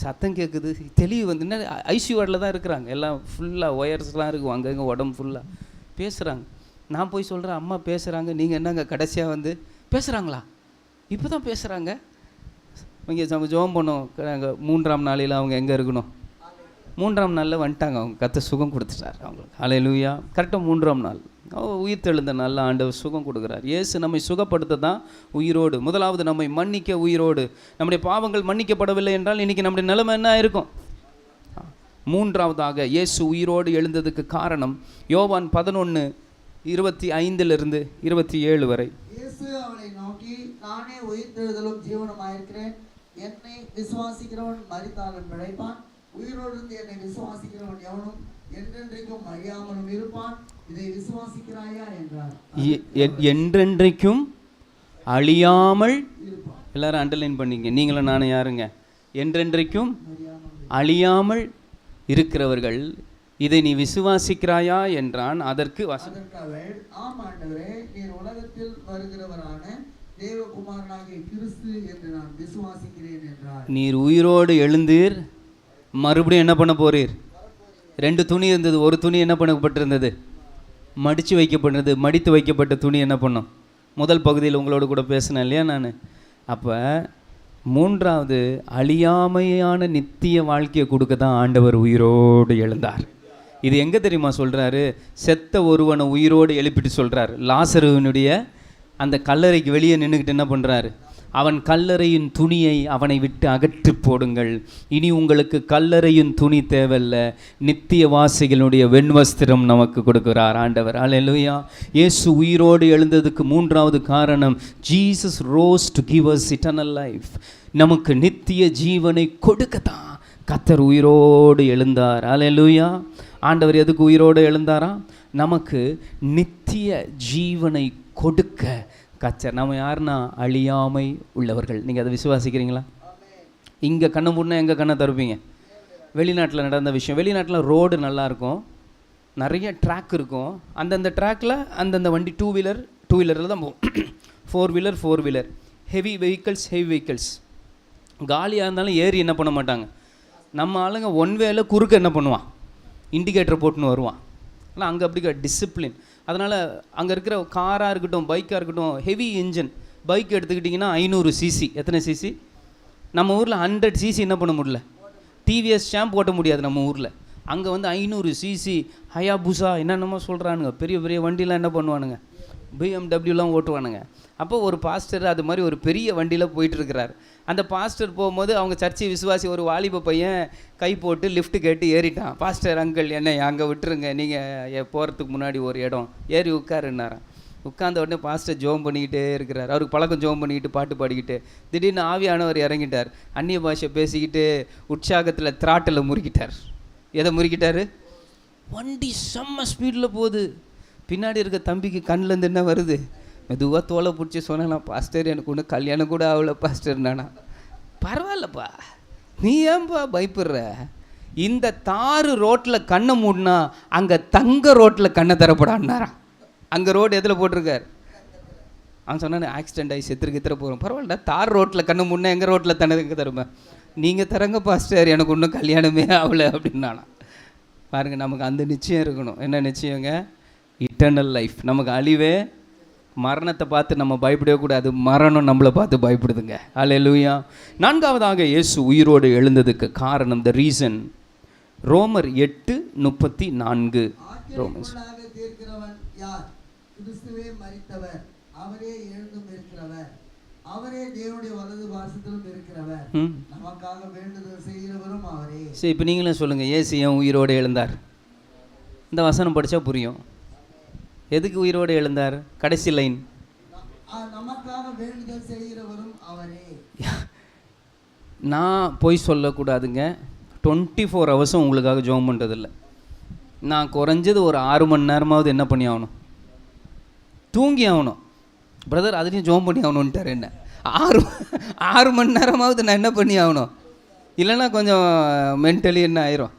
சத்தம் கேட்குது, தெளிவு வந்து என்ன ஐசியூ வார்டில் தான் இருக்கிறாங்க. எல்லாம் ஃபுல்லாக ஒயர்ஸ்லாம் இருக்கும், அங்கங்கே உடம்பு ஃபுல்லாக பேசுகிறாங்க. நான் போய் சொல்கிறேன், அம்மா பேசுகிறாங்க, நீங்கள் என்னங்க கடைசியாக வந்து பேசுகிறாங்களா? இப்போ தான் பேசுகிறாங்க. இங்கே நம்ம ஜெபம் பண்ணோம். 3ஆம் நாளில் அவங்க எங்கே இருக்கணும்? 3ஆம் நாளில் வந்துட்டாங்க. அவங்க கர்த்தர் சுகம் கொடுத்துட்டார் அவங்களுக்கு. ஹல்லேலூயா. கரெக்டாக 3ஆம் நாள் உயிர் தெழுந்த நாளில் ஆண்டவர் சுகம் கொடுக்குறார். இயேசு நம்மை சுகப்படுத்த தான் உயிரோடு. முதலாவது நம்மை மன்னிக்க உயிரோடு. நம்முடைய பாவங்கள் மன்னிக்கப்படவில்லை என்றால் இன்றைக்கி நம்முடைய நிலைமை என்ன இருக்கும்? 3ஆவதாக இயேசு உயிரோடு எழுந்ததுக்கு காரணம் யோவான் 11:25 27 வரை. இயேசு அவனை நோக்கி, நானே உயிர்த்தெழுதலும் ஜீவனுமாயிருக்கிறேன். என்னை விசுவாசிக்கிறவன் மரித்தாலும் பிழைப்பான். உயிரோடு இருந்து என்னை விசுவாசிக்கிறவன் எவனும் என்றென்றைக்கும் அழியாமலும் இருப்பான். இதை விசுவாசிக்கிறாயா என்றார். என்றென்றைக்கும் அழியாமல் இருப்பான். எல்லாரும் அண்டர்லைன் பண்ணிங்க. நீங்களும் நானும் யாருங்க? என்றென்றைக்கும் அழியாமல் இருக்கிறவர்கள். இதை நீ விசுவாசிக்கிறாயா என்றான். அதற்கு அவள், ஆம் ஆண்டவரே, நீர் உலகத்தில் வருகிறவரான தேவகுமாரனாகிய கிறிஸ்து என்று நான் விசுவாசிக்கிறேன் என்றார். நீர் உயிரோடு எழுந்தீர், மறுபடியும் என்ன பண்ண போறீர்? 2 துணி இருந்தது, ஒரு துணி என்ன பண்ணப்பட்டிருந்தது? மடித்து வைக்கப்பட்டிருந்தது. மடித்து வைக்கப்பட்ட துணி என்ன பண்ணும்? முதல் பகுதியில் உங்களோட கூட பேசினேன் இல்லையா நான். அப்போ 3வது அழியாமையான நித்திய வாழ்க்கையை கொடுக்க தான் ஆண்டவர் உயிரோடு எழுந்தார். இது எங்கே தெரியுமா சொல்கிறாரு? செத்த ஒருவனை உயிரோடு எழுப்பிட்டு சொல்கிறார். லாசருவினுடைய அந்த கல்லறைக்கு வெளியே நின்றுக்கிட்டு என்ன பண்ணுறாரு? அவன் கல்லறையின் துணியை அவனை விட்டு அகற்றி போடுங்கள், இனி உங்களுக்கு கல்லறையின் துணி தேவையில்ல, நித்திய வாசிகளுடைய வெண்வஸ்திரம் நமக்கு கொடுக்கிறார் ஆண்டவர். அல்லேலூயா. இயேசு உயிரோடு எழுந்ததுக்கு 3வது காரணம், Jesus rose to give us eternal life. நமக்கு நித்திய ஜீவனை கொடுக்கத்தான் கர்த்தர் உயிரோடு எழுந்தார். அல்லேலூயா. ஆண்டவர் எதுக்கு உயிரோடு எழுந்தாரா? நமக்கு நித்திய ஜீவனை கொடுக்க கர்த்தர். நம்ம யாருன்னா அழியாமை உள்ளவர்கள். நீங்கள் அதை விசுவாசிக்கிறீங்களா? இங்கே கண்ணை மூடினா எங்கே கண்ணை தருப்பீங்க? வெளிநாட்டில் நடந்த விஷயம். வெளிநாட்டில் ரோடு நல்லாயிருக்கும், நிறைய ட்ராக் இருக்கும். அந்தந்த ட்ராக்கில் அந்தந்த வண்டி டூ வீலரில் தான் போகும். ஃபோர் வீலர் ஹெவி வெஹிக்கிள்ஸ் காலியாக இருந்தாலும் ஏறி என்ன பண்ண மாட்டாங்க. நம்ம ஆளுங்க ஒன் வேல குறுக்க என்ன பண்ணுவான்? இண்டிகேட்டர் போட்டுன்னு வருவான். ஆனால் அங்கே அப்படி டிசிப்ளின். அதனால் அங்கே இருக்கிற காராக இருக்கட்டும், பைக்காக இருக்கட்டும், ஹெவி இன்ஜின் பைக் எடுத்துக்கிட்டிங்கன்னா 500 சிசி. எத்தனை சிசி? நம்ம ஊரில் 100 சிசி என்ன பண்ண முடியல, டிவிஎஸ் ஷாம்பு ஓட்ட முடியாது நம்ம ஊரில். அங்கே வந்து 500 சிசி ஹயாபுசா என்னென்னமோ சொல்கிறானுங்க. பெரிய பெரிய வண்டிலாம் என்ன பண்ணுவானுங்க, பிஎம்டபிள்யூலாம் ஓட்டுவானுங்க. அப்போ ஒரு பாஸ்டர் அது மாதிரி ஒரு பெரிய வண்டியில் போயிட்டுருக்கிறார். அந்த பாஸ்டர் போகும்போது அவங்க சர்ச்சை விசுவாசி ஒரு வாலிப பையன் கை போட்டு லிஃப்ட் கேட்டு ஏறிட்டான். பாஸ்டர் அங்கிள் என்னை அங்கே விட்டுருங்க, நீங்கள் போகிறதுக்கு முன்னாடி ஒரு இடம் ஏறி உட்காருன்னாரான். உட்கார்ந்த உடனே பாஸ்டர் ஜோம் பண்ணிக்கிட்டே இருக்கிறார். அவருக்கு பழக்கம் ஜோம் பண்ணிக்கிட்டு பாட்டு பாடிக்கிட்டு. திடீர்னு ஆவியானவர் இறங்கிட்டார். அந்நிய பாஷை பேசிக்கிட்டு உற்சாகத்தில் திராட்டில் முறுக்கிட்டார். எதை முறுக்கிட்டார்? வண்டி செம்ம ஸ்பீடில் போகுது. பின்னாடி இருக்க தம்பிக்கு கண்ணிலேருந்து என்ன வருது? மெதுவாக தோலை பிடிச்சி சொன்னலாம், பாஸ்டர் எனக்கு ஒன்று கல்யாணம் கூட ஆகல பாஸ்டர். நானா பரவாயில்லப்பா, நீ ஏன்பா பயப்படுற? இந்த தாறு ரோட்டில் கண்ணை மூடினா அங்கே தங்க ரோட்டில் கண்ணை தரப்படான்னாரான். அங்கே ரோடு எதில் போட்டிருக்கார்? அவன் சொன்னான், ஆக்சிடென்ட் ஆகி செத்துருக்கு போகிறோம். பரவாயில்ல, தார் ரோட்டில் கண்ணை மூடினா எங்கள் ரோட்டில் தனக்கு தருமே. நீங்கள் தரங்க பாஸ்டர், எனக்கு ஒன்றும் கல்யாணமே ஆகலை அப்படின்னானா. பாருங்கள், நமக்கு அந்த நிச்சயம் இருக்கணும். என்ன நிச்சயங்க? Eternal life. நமக்கு அழிவே, மரணத்தை பார்த்து நம்ம பயப்படவே கூடாது, மரணம் நம்மளை பார்த்து பயப்படுதுங்க. அல்லேலூயா. 4வதாக இயேசு உயிரோடு எழுந்ததுக்கு காரணம், த ரீசன், ரோமர் 8:34. ரோமர்ஸ் தீர்க்கிறவன் யார்? கிறிஸ்துவே மரித்தவர், அவரே எழுந்தும் இருக்கிறவர், அவரே தேவனுடைய வலது பாசத்திலும் இருக்கிறவர், நமக்காக வேண்டுதல் செய்கிறவரும் அவரே. சரி, இப்போ நீங்களும் சொல்லுங்கள், இயேசு ஏன் உயிரோடு எழுந்தார்? இந்த வசனம் படித்தா புரியும். எதுக்கு உயிரோடு எழுந்தார்? கடைசி லைன், நமக்காக வேண்டுதல் செய்கிறவரும் அவரே. நான் போய் சொல்லக்கூடாதுங்க, 24 ஹவர்ஸும் உங்களுக்காக ஜெபம் பண்ணுறதில்ல. நான் குறைஞ்சது ஒரு 6 மணி நேரமாவது என்ன பண்ணி ஆகணும்? தூங்கி ஆகணும். பிரதர் அதுலேயும் ஜெபம் பண்ணி ஆகணுன்ட்டார். என்ன 6 மணி நேரமாவது நான் என்ன பண்ணி ஆகணும்? இல்லைன்னா கொஞ்சம் மென்டலி என்ன ஆயிரும்.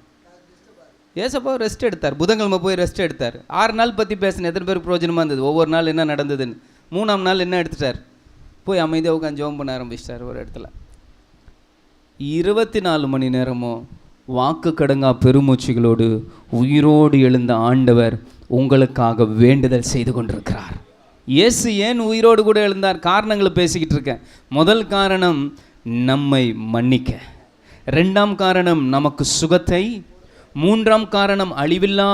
ஏசப்பா ரெஸ்ட் எடுத்தார். புதன்கிழமை போய் ரெஸ்ட் எடுத்தார். 6 நாள் பற்றி பேசின எத்தனை பேருக்கு பிரயோஜனமாக இருந்தது? ஒவ்வொரு நாள் என்ன நடந்ததுன்னு. 3ஆம் நாள் என்ன எடுத்துட்டார்? போய் அமைதியாக உட்காந்து ஜெபம் பண்ண ஆரம்பிச்சிட்டார் ஒரு இடத்துல. 24 மணி நேரமும் வாக்கு கடங்கா பெருமூச்சுகளோடு உயிரோடு எழுந்த ஆண்டவர் உங்களுக்காக வேண்டுதல் செய்து கொண்டிருக்கிறார். இயேசு ஏன் உயிரோடு கூட எழுந்தார்? காரணங்களை பேசிக்கிட்டு இருக்கேன். முதல் காரணம் நம்மை மன்னிக்க, 2ஆம் காரணம் நமக்கு சுகத்தை, 3ஆம் காரணம் அழிவில்லா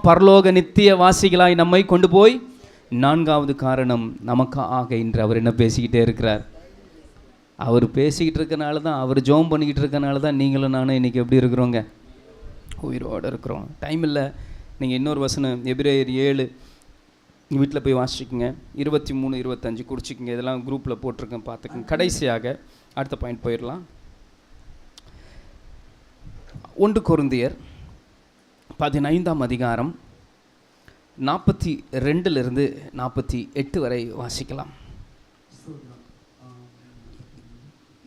பரலோக நித்திய வாசிகளாய் நம்மை கொண்டு போய், 4வது காரணம் நமக்காக இன்று அவர் என்ன பேசிக்கிட்டே இருக்கிறார்? அவர் பேசிக்கிட்டு இருக்கனால தான், அவர் ஜெபம் பண்ணிக்கிட்டு இருக்கனால தான் நீங்களும் நானும் இன்றைக்கி எப்படி இருக்கிறோங்க? உயிரோடு இருக்கிறோம். டைம் இல்லை. நீங்கள் இன்னொரு வசனம் எபிரேயர் 7 வீட்டில் போய் வாசிச்சுக்குங்க. 23, 25 குடிச்சிக்கங்க. இதெல்லாம் குரூப்பில் போட்டிருக்கேன், பார்த்துக்குங்க. கடைசியாக அடுத்த பாயிண்ட் போயிடலாம். 1 கொரிந்தியர் 15ஆம் அதிகாரம் 42 48 வரை வாசிக்கலாம்.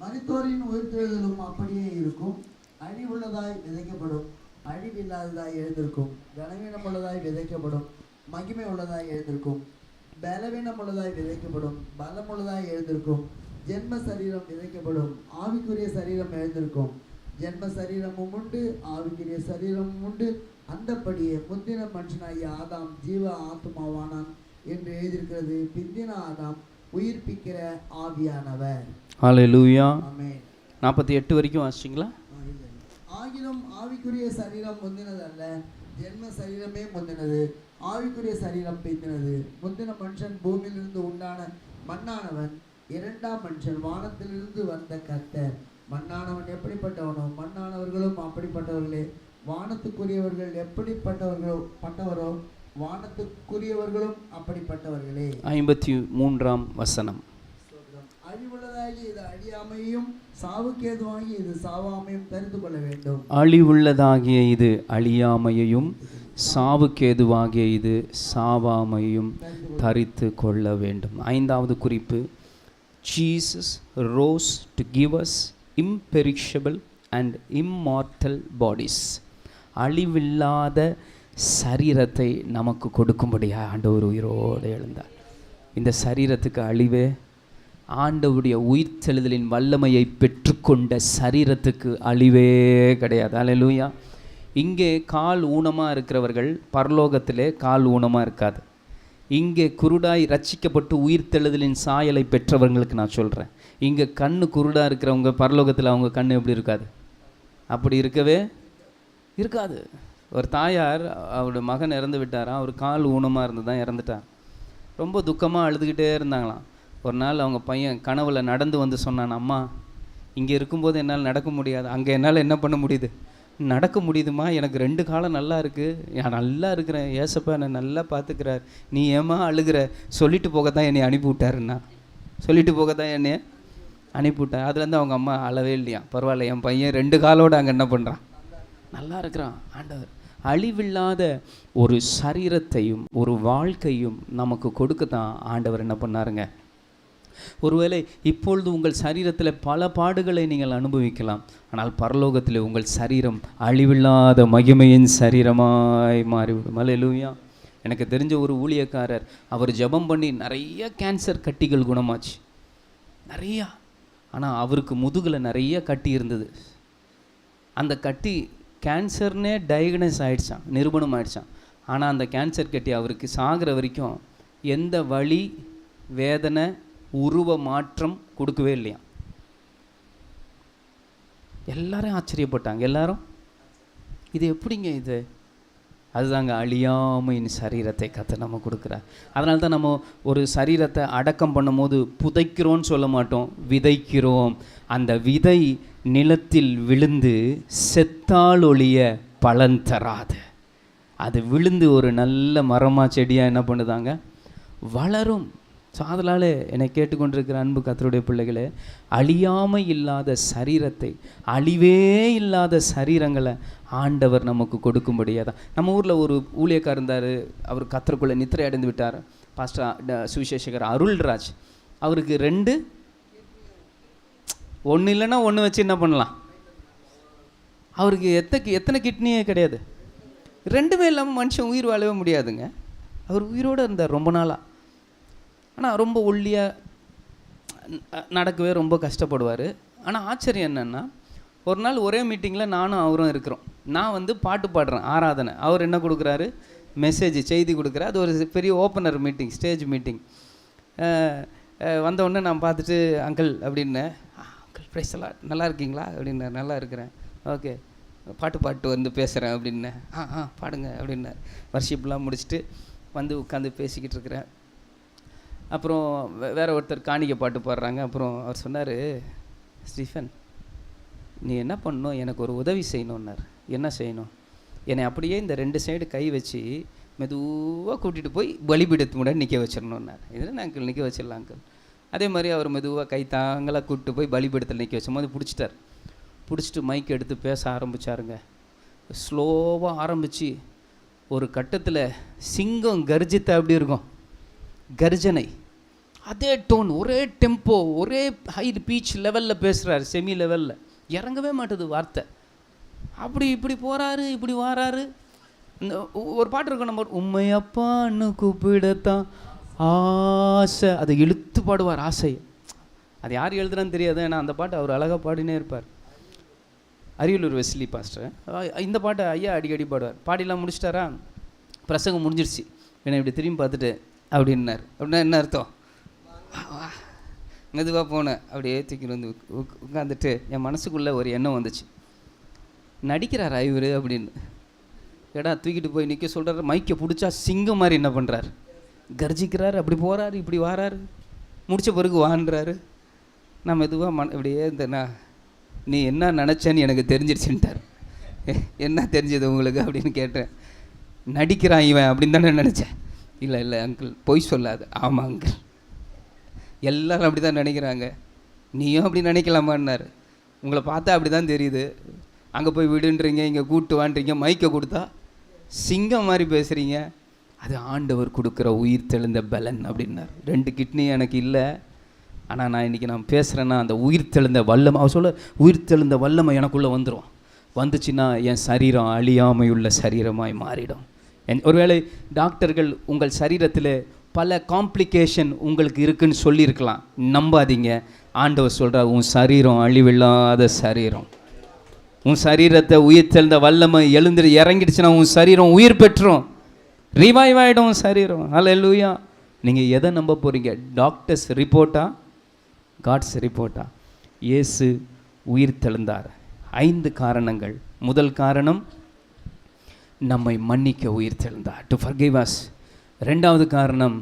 மரித்தோரின் உயிர்த்தெழுதலும் அப்படியே இருக்கும். அழிவுள்ளதாய் விதைக்கப்படும், அழிவில்லாததாய் எழுந்திருக்கும். கனவீனம் உள்ளதாய் விதைக்கப்படும், மகிமை உள்ளதாய் எழுந்திருக்கும். பலவீனம் உள்ளதாய் விதைக்கப்படும், பலம் உள்ளதாய் எழுந்திருக்கும். ஜென்ம சரீரம் விதைக்கப்படும், ஆவிக்குரிய சரீரம் எழுந்திருக்கும். ஜென்ம சரீரமும் உண்டு, ஆவிக்குரிய சரீரமும் உண்டு. அந்தப்படியே முந்தின மனுஷனாகிய ஆதாம் ஜீவ ஆத்மாவானான் என்று எழுதியிருக்கிறது. பிந்தின ஆதாம் உயிர்ப்பிக்கிற ஆவியானவர். ஹல்லேலூயா. ஆமென். 48 வரைக்கும் வாசிச்சிங்களா? ஆகிலும் ஆவிக்குரிய சரீரம் முந்தினது அல்ல, ஜென்ம சரீரமே முந்தினது, ஆவிக்குரிய சரீரம் பிந்தினது. முந்தின மனுஷன் பூமியிலிருந்து உண்டான மண்ணானவன், இரண்டாம் மனுஷன் வானத்திலிருந்து வந்த கர்த்தர். மண்ணானவன் எப்படிப்பட்டவனோ மண்ணானவர்களும் அப்படிப்பட்டவர்களே. வானத்துக்குரியவர்கள் எப்படிப்பட்டவரோ வானத்துக்குரியவர்களும் அப்படிப்பட்டவர்களே. 53ஆம் வசனம். அழிவுள்ளதாகி இது அழியாமையும் சாவுக்கேதுவாகி இது சாவாமையும் தெரிந்து கொள்ள வேண்டும். அழிவுள்ளதாகிய இது அழியாமையையும் சாவுக்கேதுவாகிய இது சாவாமையும் தரித்து கொள்ள வேண்டும். 5வது குறிப்பு, Jesus rose to give us imperishable and immortal bodies. அழிவில்லாத சரீரத்தை நமக்கு கொடுக்கும்படியாக ஆண்டவர் உயிரோடு எழுந்தார். இந்த சரீரத்துக்கு அழிவே, ஆண்டவருடைய உயிர்த்தெழுதலின் வல்லமையை பெற்றுக்கொண்ட சரீரத்துக்கு அழிவே கிடையாது. அல்லேலூயா. இங்கே கால் ஊனமாக இருக்கிறவர்கள் பரலோகத்திலே கால் ஊனமாக இருக்காது. இங்கே குருடாய் ரட்சிக்கப்பட்டு உயிர்த்தெழுதலின் சாயலை பெற்றவர்களுக்கு நான் சொல்கிறேன், இங்கே கண்ணு குருடாக இருக்கிறவங்க பரலோகத்தில் அவங்க கண்ணு எப்படி இருக்காது? அப்படி இருக்கவே இருக்காது. ஒரு தாயார் அவருடைய மகன் இறந்து விட்டாராம். அவர் கால் ஊனமாக இருந்து தான் இறந்துட்டார். ரொம்ப துக்கமாக அழுதுகிட்டே இருந்தாங்களாம். ஒரு நாள் அவங்க பையன் கனவுல நடந்து வந்து சொன்னான், அம்மா இங்கே இருக்கும்போது என்னால் நடக்க முடியாது, அங்கே என்னால் என்ன பண்ண முடியுது? நடக்க முடியுதுமா, எனக்கு 2 காலம் நல்லா இருக்குது, நான் நல்லா இருக்கிறேன், ஏசப்பா என்னை நல்லா பார்த்துக்கிறார், நீ ஏமா அழுகிற? சொல்லிட்டு போக தான் என்னை அனுப்பிவிட்டாருன்னா, சொல்லிட்டு போக தான் என்னை அனுப்பிவிட்டார். அதுலேருந்து அவங்க அம்மா அழவே இல்லையா. பரவாயில்ல, என் பையன் 2 காலோடு அங்கே என்ன பண்ணுறான், நல்லா இருக்கிறான். ஆண்டவர் அழிவில்லாத ஒரு சரீரத்தையும் ஒரு வாழ்க்கையும் நமக்கு கொடுக்க தான் ஆண்டவர் என்ன பண்ணாருங்க. ஒருவேளை இப்பொழுது உங்கள் சரீரத்தில் பல பாடுகளை நீங்கள் அனுபவிக்கலாம், ஆனால் பரலோகத்தில் உங்கள் சரீரம் அழிவில்லாத மகிமையின் சரீரமாய் மாறிவிடும். அல்லேலூயா. எனக்கு தெரிஞ்ச ஒரு ஊழியக்காரர், அவர் ஜெபம் பண்ணி நிறைய கேன்சர் கட்டிகள் குணமாச்சு, நிறையா. ஆனால் அவருக்கு முதுகில் நிறைய கட்டி இருந்தது. அந்த கட்டி கேன்சர்னே டயக்னோஸ் ஆகிடுச்சான், நிரூபணம் ஆகிடுச்சான். ஆனால் அந்த கேன்சர் கட்டி அவருக்கு சாகிற வரைக்கும் எந்த வலி வேதனை உருவ மாற்றம் கொடுக்கவே இல்லையா. எல்லாரும் ஆச்சரியப்பட்டாங்க. எல்லாரும் இது எப்படிங்க இது? அதுதாங்க அழியாமையின் சரீரத்தை கர்த்தர் நம்ம கொடுக்குறார். அதனால தான் நம்ம ஒரு சரீரத்தை அடக்கம் பண்ணும்போது புதைக்கிறோன்னு சொல்ல மாட்டோம், விதைக்கிறோம். அந்த விதை நிலத்தில் விழுந்து செத்தால் ஒழிய பலன் தராது. அது விழுந்து ஒரு நல்ல மரமாக செடியாக என்ன பண்ணுதாங்க, வளரும். ஸோ அதனால் என்னை கேட்டுக்கொண்டிருக்கிற அன்பு கர்த்தருடைய பிள்ளைகளே, அழியாமை இல்லாத சரீரத்தை, அழிவே இல்லாத சரீரங்களை ஆண்டவர் நமக்கு கொடுக்கும்படியாக தான். நம்ம ஊரில் ஒரு ஊழியக்காரர் இருந்தார், அவர் கர்த்தருக்குள்ளே நித்திரை அடைந்து விட்டார். பாஸ்டர் சுவிசேஷகர் அருள்ராஜ். அவருக்கு 2 ஒன்று இல்லைன்னா ஒன்று வச்சு என்ன பண்ணலாம். அவருக்கு எத்தனை கிட்னியே கிடையாது, 2மே இல்லாமல் மனுஷன் உயிர் வாழவே முடியாதுங்க. அவர் உயிரோடு இருந்தார் ரொம்ப நாளாக. ஆனால் ரொம்ப ஒல்லியாக நடக்கவே ரொம்ப கஷ்டப்படுவார். ஆனால் ஆச்சரியம் என்னென்னா, ஒரு நாள் ஒரே மீட்டிங்கில் நானும் அவரும் இருக்கிறோம். நான் பாட்டு பாடுறேன், ஆராதனை. அவர் என்ன கொடுக்குறாரு, மெசேஜ் செய்தி கொடுக்குறாரு. அது ஒரு பெரிய ஓப்பனர் மீட்டிங், ஸ்டேஜ் மீட்டிங். வந்தவுடனே நான் பார்த்துட்டு, அங்கிள் அப்படின்னேன். அங்கிள் பிரைஸ் எல்லாம் நல்லா இருக்கீங்களா அப்படின்னேன். நல்லா இருக்கிறேன். ஓகே, பாட்டு பேசுகிறேன் அப்படின்னேன். பாடுங்க அப்படின்னார். வர்ஷிப்லாம் முடிச்சுட்டு உட்காந்து பேசிக்கிட்டு இருக்கிறேன். அப்புறம் வேறு ஒருத்தர் காணிக்கை பாட்டு பாடுறாங்க. அப்புறம் அவர் சொன்னார், ஸ்டீஃபன் நீ என்ன பண்ணணும், எனக்கு ஒரு உதவி செய்யணுன்னார். என்ன செய்யணும்? என்னை அப்படியே இந்த 2 சைடு கை வச்சு மெதுவாக கூட்டிகிட்டு போய் பலிபீடத்து முன்னாடி நிற்க வச்சிடணுன்னார். இதுன்னு அங்கிள் நிற்க வச்சிடலாம் அங்கிள். அதே மாதிரி அவர் மெதுவாக கை தாங்களாக கூப்பிட்டு போய் பலிபீடத்தில் நிற்க வச்சும் போது பிடிச்சிட்டார். பிடிச்சிட்டு மைக் எடுத்து பேச ஆரம்பித்தாருங்க. ஸ்லோவாக ஆரம்பித்து ஒரு கட்டத்தில் சிங்கம் கர்ஜித்த அப்படி இருக்கும், கர்ஜனை. அதே டோன், ஒரே டெம்போ, ஒரே ஹை பீச் லெவலில் பேசுகிறாரு, செமி லெவலில். இறங்கவே மாட்டுது வார்த்தை. அப்படி இப்படி போகிறாரு, இப்படி வாராரு. இந்த ஒரு பாட்டு இருக்கும், நம்ம உண்மையப்பான்னு கூப்பிடத்தான் ஆசை, அதை இழுத்து பாடுவார். ஆசை அது யார் எழுதுறான்னு தெரியாது, ஏன்னா அந்த பாட்டு அவர் அழகாக பாடினே இருப்பார். Ariyalur Wesley pastor. இந்த பாட்டை ஐயா அடிக்கடி பாடுவார். பாடிலாம் முடிச்சிட்டாரா, பிரசங்கம் முடிஞ்சிருச்சு, என்னை இப்படி திரும்பி பார்த்துட்டு அப்படின்னார். அப்படின்னா என்ன அர்த்தம்? மெதுவாக போனேன், அப்படியே தூக்கிட்டு வந்து உட்காந்துட்டு என் மனசுக்குள்ளே ஒரு எண்ணம் வந்துச்சு, நடிக்கிறாரா இவர் அப்படின்னு. ஏடா தூக்கிட்டு போய் நிற்க சொல்கிறாரு, மைக்கை பிடிச்சா சிங்கம் மாதிரி என்ன பண்ணுறாரு, கர்ஜிக்கிறாரு, அப்படி போகிறாரு, இப்படி வாராரு, முடித்த பிறகு வான்றாரு. நான் மெதுவாக இப்படியே இருந்தேண்ணா, நீ என்ன நினச்சேன்னு எனக்கு தெரிஞ்சிருச்சுன்ட்டார். என்ன தெரிஞ்சது உங்களுக்கு அப்படின்னு கேட்டேன். நடிக்கிறான் இவன் அப்படின்னு தானே நினச்சேன். இல்லை இல்லை அங்கிள் பொய் சொல்லாது. ஆமாம் அங்கிள், எல்லோரும் அப்படி தான் நினைக்கிறாங்க, நீயும் அப்படி நினைக்கலாமான்னாரு. உங்களை பார்த்தா அப்படி தான் தெரியுது, அங்கே போய் விடுன்றீங்க, இங்கே கூட்டு வான்றீங்க, மைக்கை கொடுத்தா சிங்கம் மாதிரி பேசுகிறீங்க, அது ஆண்டவர் கொடுக்குற உயிர் தெழுந்த பலன் அப்படின்னார். 2 கிட்னி எனக்கு இல்லை, ஆனால் நான் இன்றைக்கி நான் பேசுகிறேன்னா அந்த உயிர் தெழுந்த வல்லமை, அவர் சொல்ல உயிர் தெழுந்த வல்லமை எனக்குள்ளே வந்துடும். வந்துச்சுன்னா என் சரீரம் அழியாமையுள்ள சரீரமாய் மாறிடும். ஒருவேளை டாக்டர்கள் உங்கள் சரீரத்தில் பல காம்ப்ளிகேஷன் உங்களுக்கு இருக்குன்னு சொல்லியிருக்கலாம், நம்பாதீங்க. ஆண்டவர் சொல்கிறார், உன் சரீரம் அழிவில்லாத சரீரம். உன் சரீரத்தை உயிர் தெழுந்த வல்லமை இறங்கிடுச்சுன்னா உன் சரீரம் உயிர் பெற்றும் ரிவைவ் ஆகிடும் உன் சரீரம். ஹல்லேலூயா. நீங்கள் எதை நம்ப போகிறீங்க? டாக்டர்ஸ் ரிப்போர்ட்டா, காட்ஸ் ரிப்போர்ட்டா? இயேசு உயிர் தெழுந்தார். 5 காரணங்கள். முதல் காரணம், நம்மை மன்னிக்க உயிர் தெழுந்தார், டு ஃபர்கிவ் அஸ். 2வது காரணம்,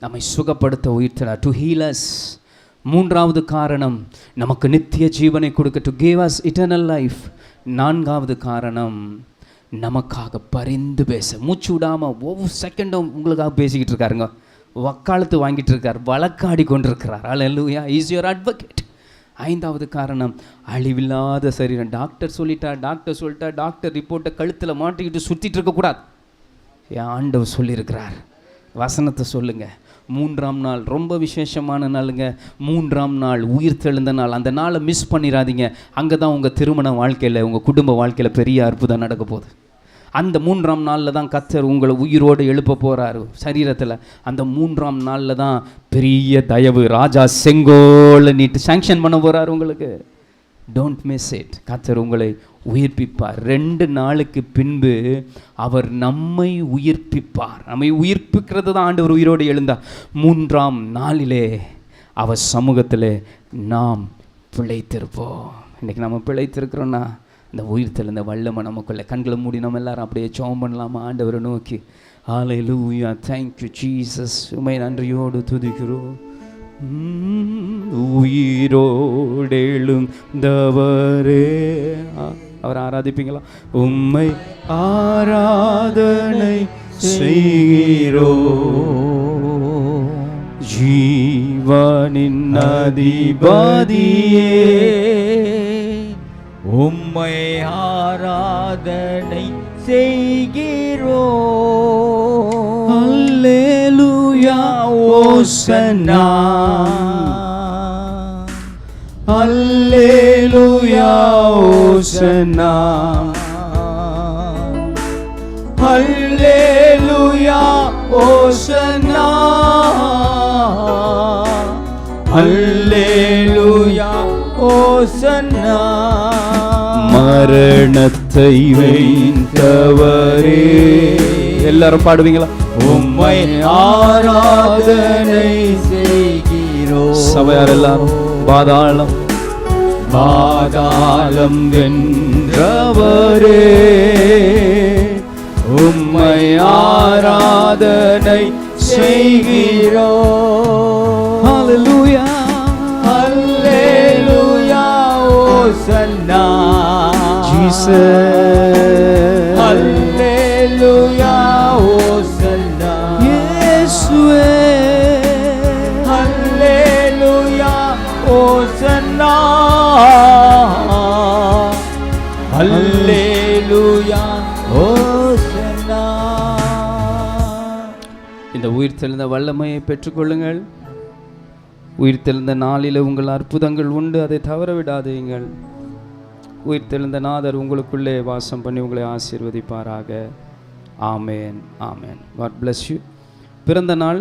நம்மை சுகப்படுத்த உயிர் தெழுந்தார், டு ஹீல் அஸ். 3வது காரணம், நமக்கு நித்திய ஜீவனை கொடுக்க, to give us eternal life. 4வது காரணம், நமக்காக பரிந்து பேச, மூச்சு விடாமல் ஒவ்வொரு செகண்டும் உங்களுக்காக பேசிக்கிட்டு இருக்காருங்க, வக்காலத்து வாங்கிட்டு இருக்கார், வழக்காடி கொண்டிருக்கிறார். ஹல்லேலூயா. Is your advocate. 5வது காரணம், அழிவில்லாத சரீரம். டாக்டர் சொல்லிட்டா, டாக்டர் ரிப்போர்ட்டை கழுத்தில் மாட்டிக்கிட்டு சுற்றிட்டு இருக்கக்கூடாது. என் ஆண்டவர் சொல்லியிருக்கிறார். வசனத்தை சொல்லுங்கள். 3ஆம் நாள் ரொம்ப விசேஷமான நாளுங்க. 3ஆம் நாள் உயிர் தெழுந்த நாள். அந்த நாளை மிஸ் பண்ணிடாதீங்க. அங்கே தான் உங்கள் திருமண வாழ்க்கையில், உங்கள் குடும்ப வாழ்க்கையில் பெரிய அற்புதம் நடக்க போகுது. அந்த 3ஆம் நாளில் தான் கர்த்தர் உங்களை உயிரோடு எழுப்ப போகிறாரு சரீரத்தில். அந்த 3ஆம் நாளில் தான் பெரிய தயவு, ராஜா செங்கோலை நீட்டு சாங்ஷன் பண்ண போகிறார் உங்களுக்கு. Don't miss it. கர்த்தர் உங்களை உயிர்ப்பிப்பார். 2 நாளுக்கு பின்பு அவர் நம்மை உயிர்ப்பிப்பார். நம்மை உயிர்ப்பிக்கிறது தான் ஆண்டவர் உயிரோடு எழுந்தார். 3ஆம் நாளிலே அவர் சமூகத்தில் நாம் பிழைத்திருப்போம். இன்றைக்கி நம்ம பிழைத்திருக்கிறோன்னா இந்த உயிர் தெழுந்த வல்லமை நமக்குள்ளே. கண்களை மூடி நம்ம எல்லாரும் அப்படியே ஜெபம் பண்ணலாமா ஆண்டவரை நோக்கி? ஹல்லேலூயா. Thank you Jesus. உம்மை நன்றியோடு துதிக்கிறோம். உயிரோடெழுந்தவரே, அவர் ஆராதிப்பீங்களா? உம்மை ஆராதனை செய்கிறோம், ஜீவனின் அதிபதியே, உம்மை ஆராதனை செய்கிறோம். அல்லேலூயா ஓசன்னா, அல்லேலூயா ஓசன்னா, அல்லேலூயா ஓசன்னா, அல்லேலூயா ஓசன்னா. மரணத்தை வென்றவரே, எல்லாரும் பாடுவீங்களா? உம்மை ஆராதனை செய்கிறோம். சபையார் எல்லாரும் பாதாளம், பாதாளம் வென்றவரே, உம்மை ஆராதனை செய்கிறோம். ஹல்லேலூயா, அல்லேலூயா ஓசன்னா, ஜீசஸ், அல்லேலூயா ஓசன்னா, இயேசுவே, அல்லேலூயா ஓசன்னா, அல்லேலூயா ஓசன்னா. இந்த உயிர் தெழுந்த வல்லமையை பெற்றுக்கொள்ளுங்கள். உயிர் தெழுந்த நாளில் உங்கள் அற்புதங்கள் உண்டு, அதை தவற விடாதீங்கள். உயிர் தெழுந்த நாதர் உங்களுக்குள்ளே வாசம் பண்ணி உங்களை ஆசீர்வதிப்பாராக. Amen, amen. God bless you. பிறந்த நாள்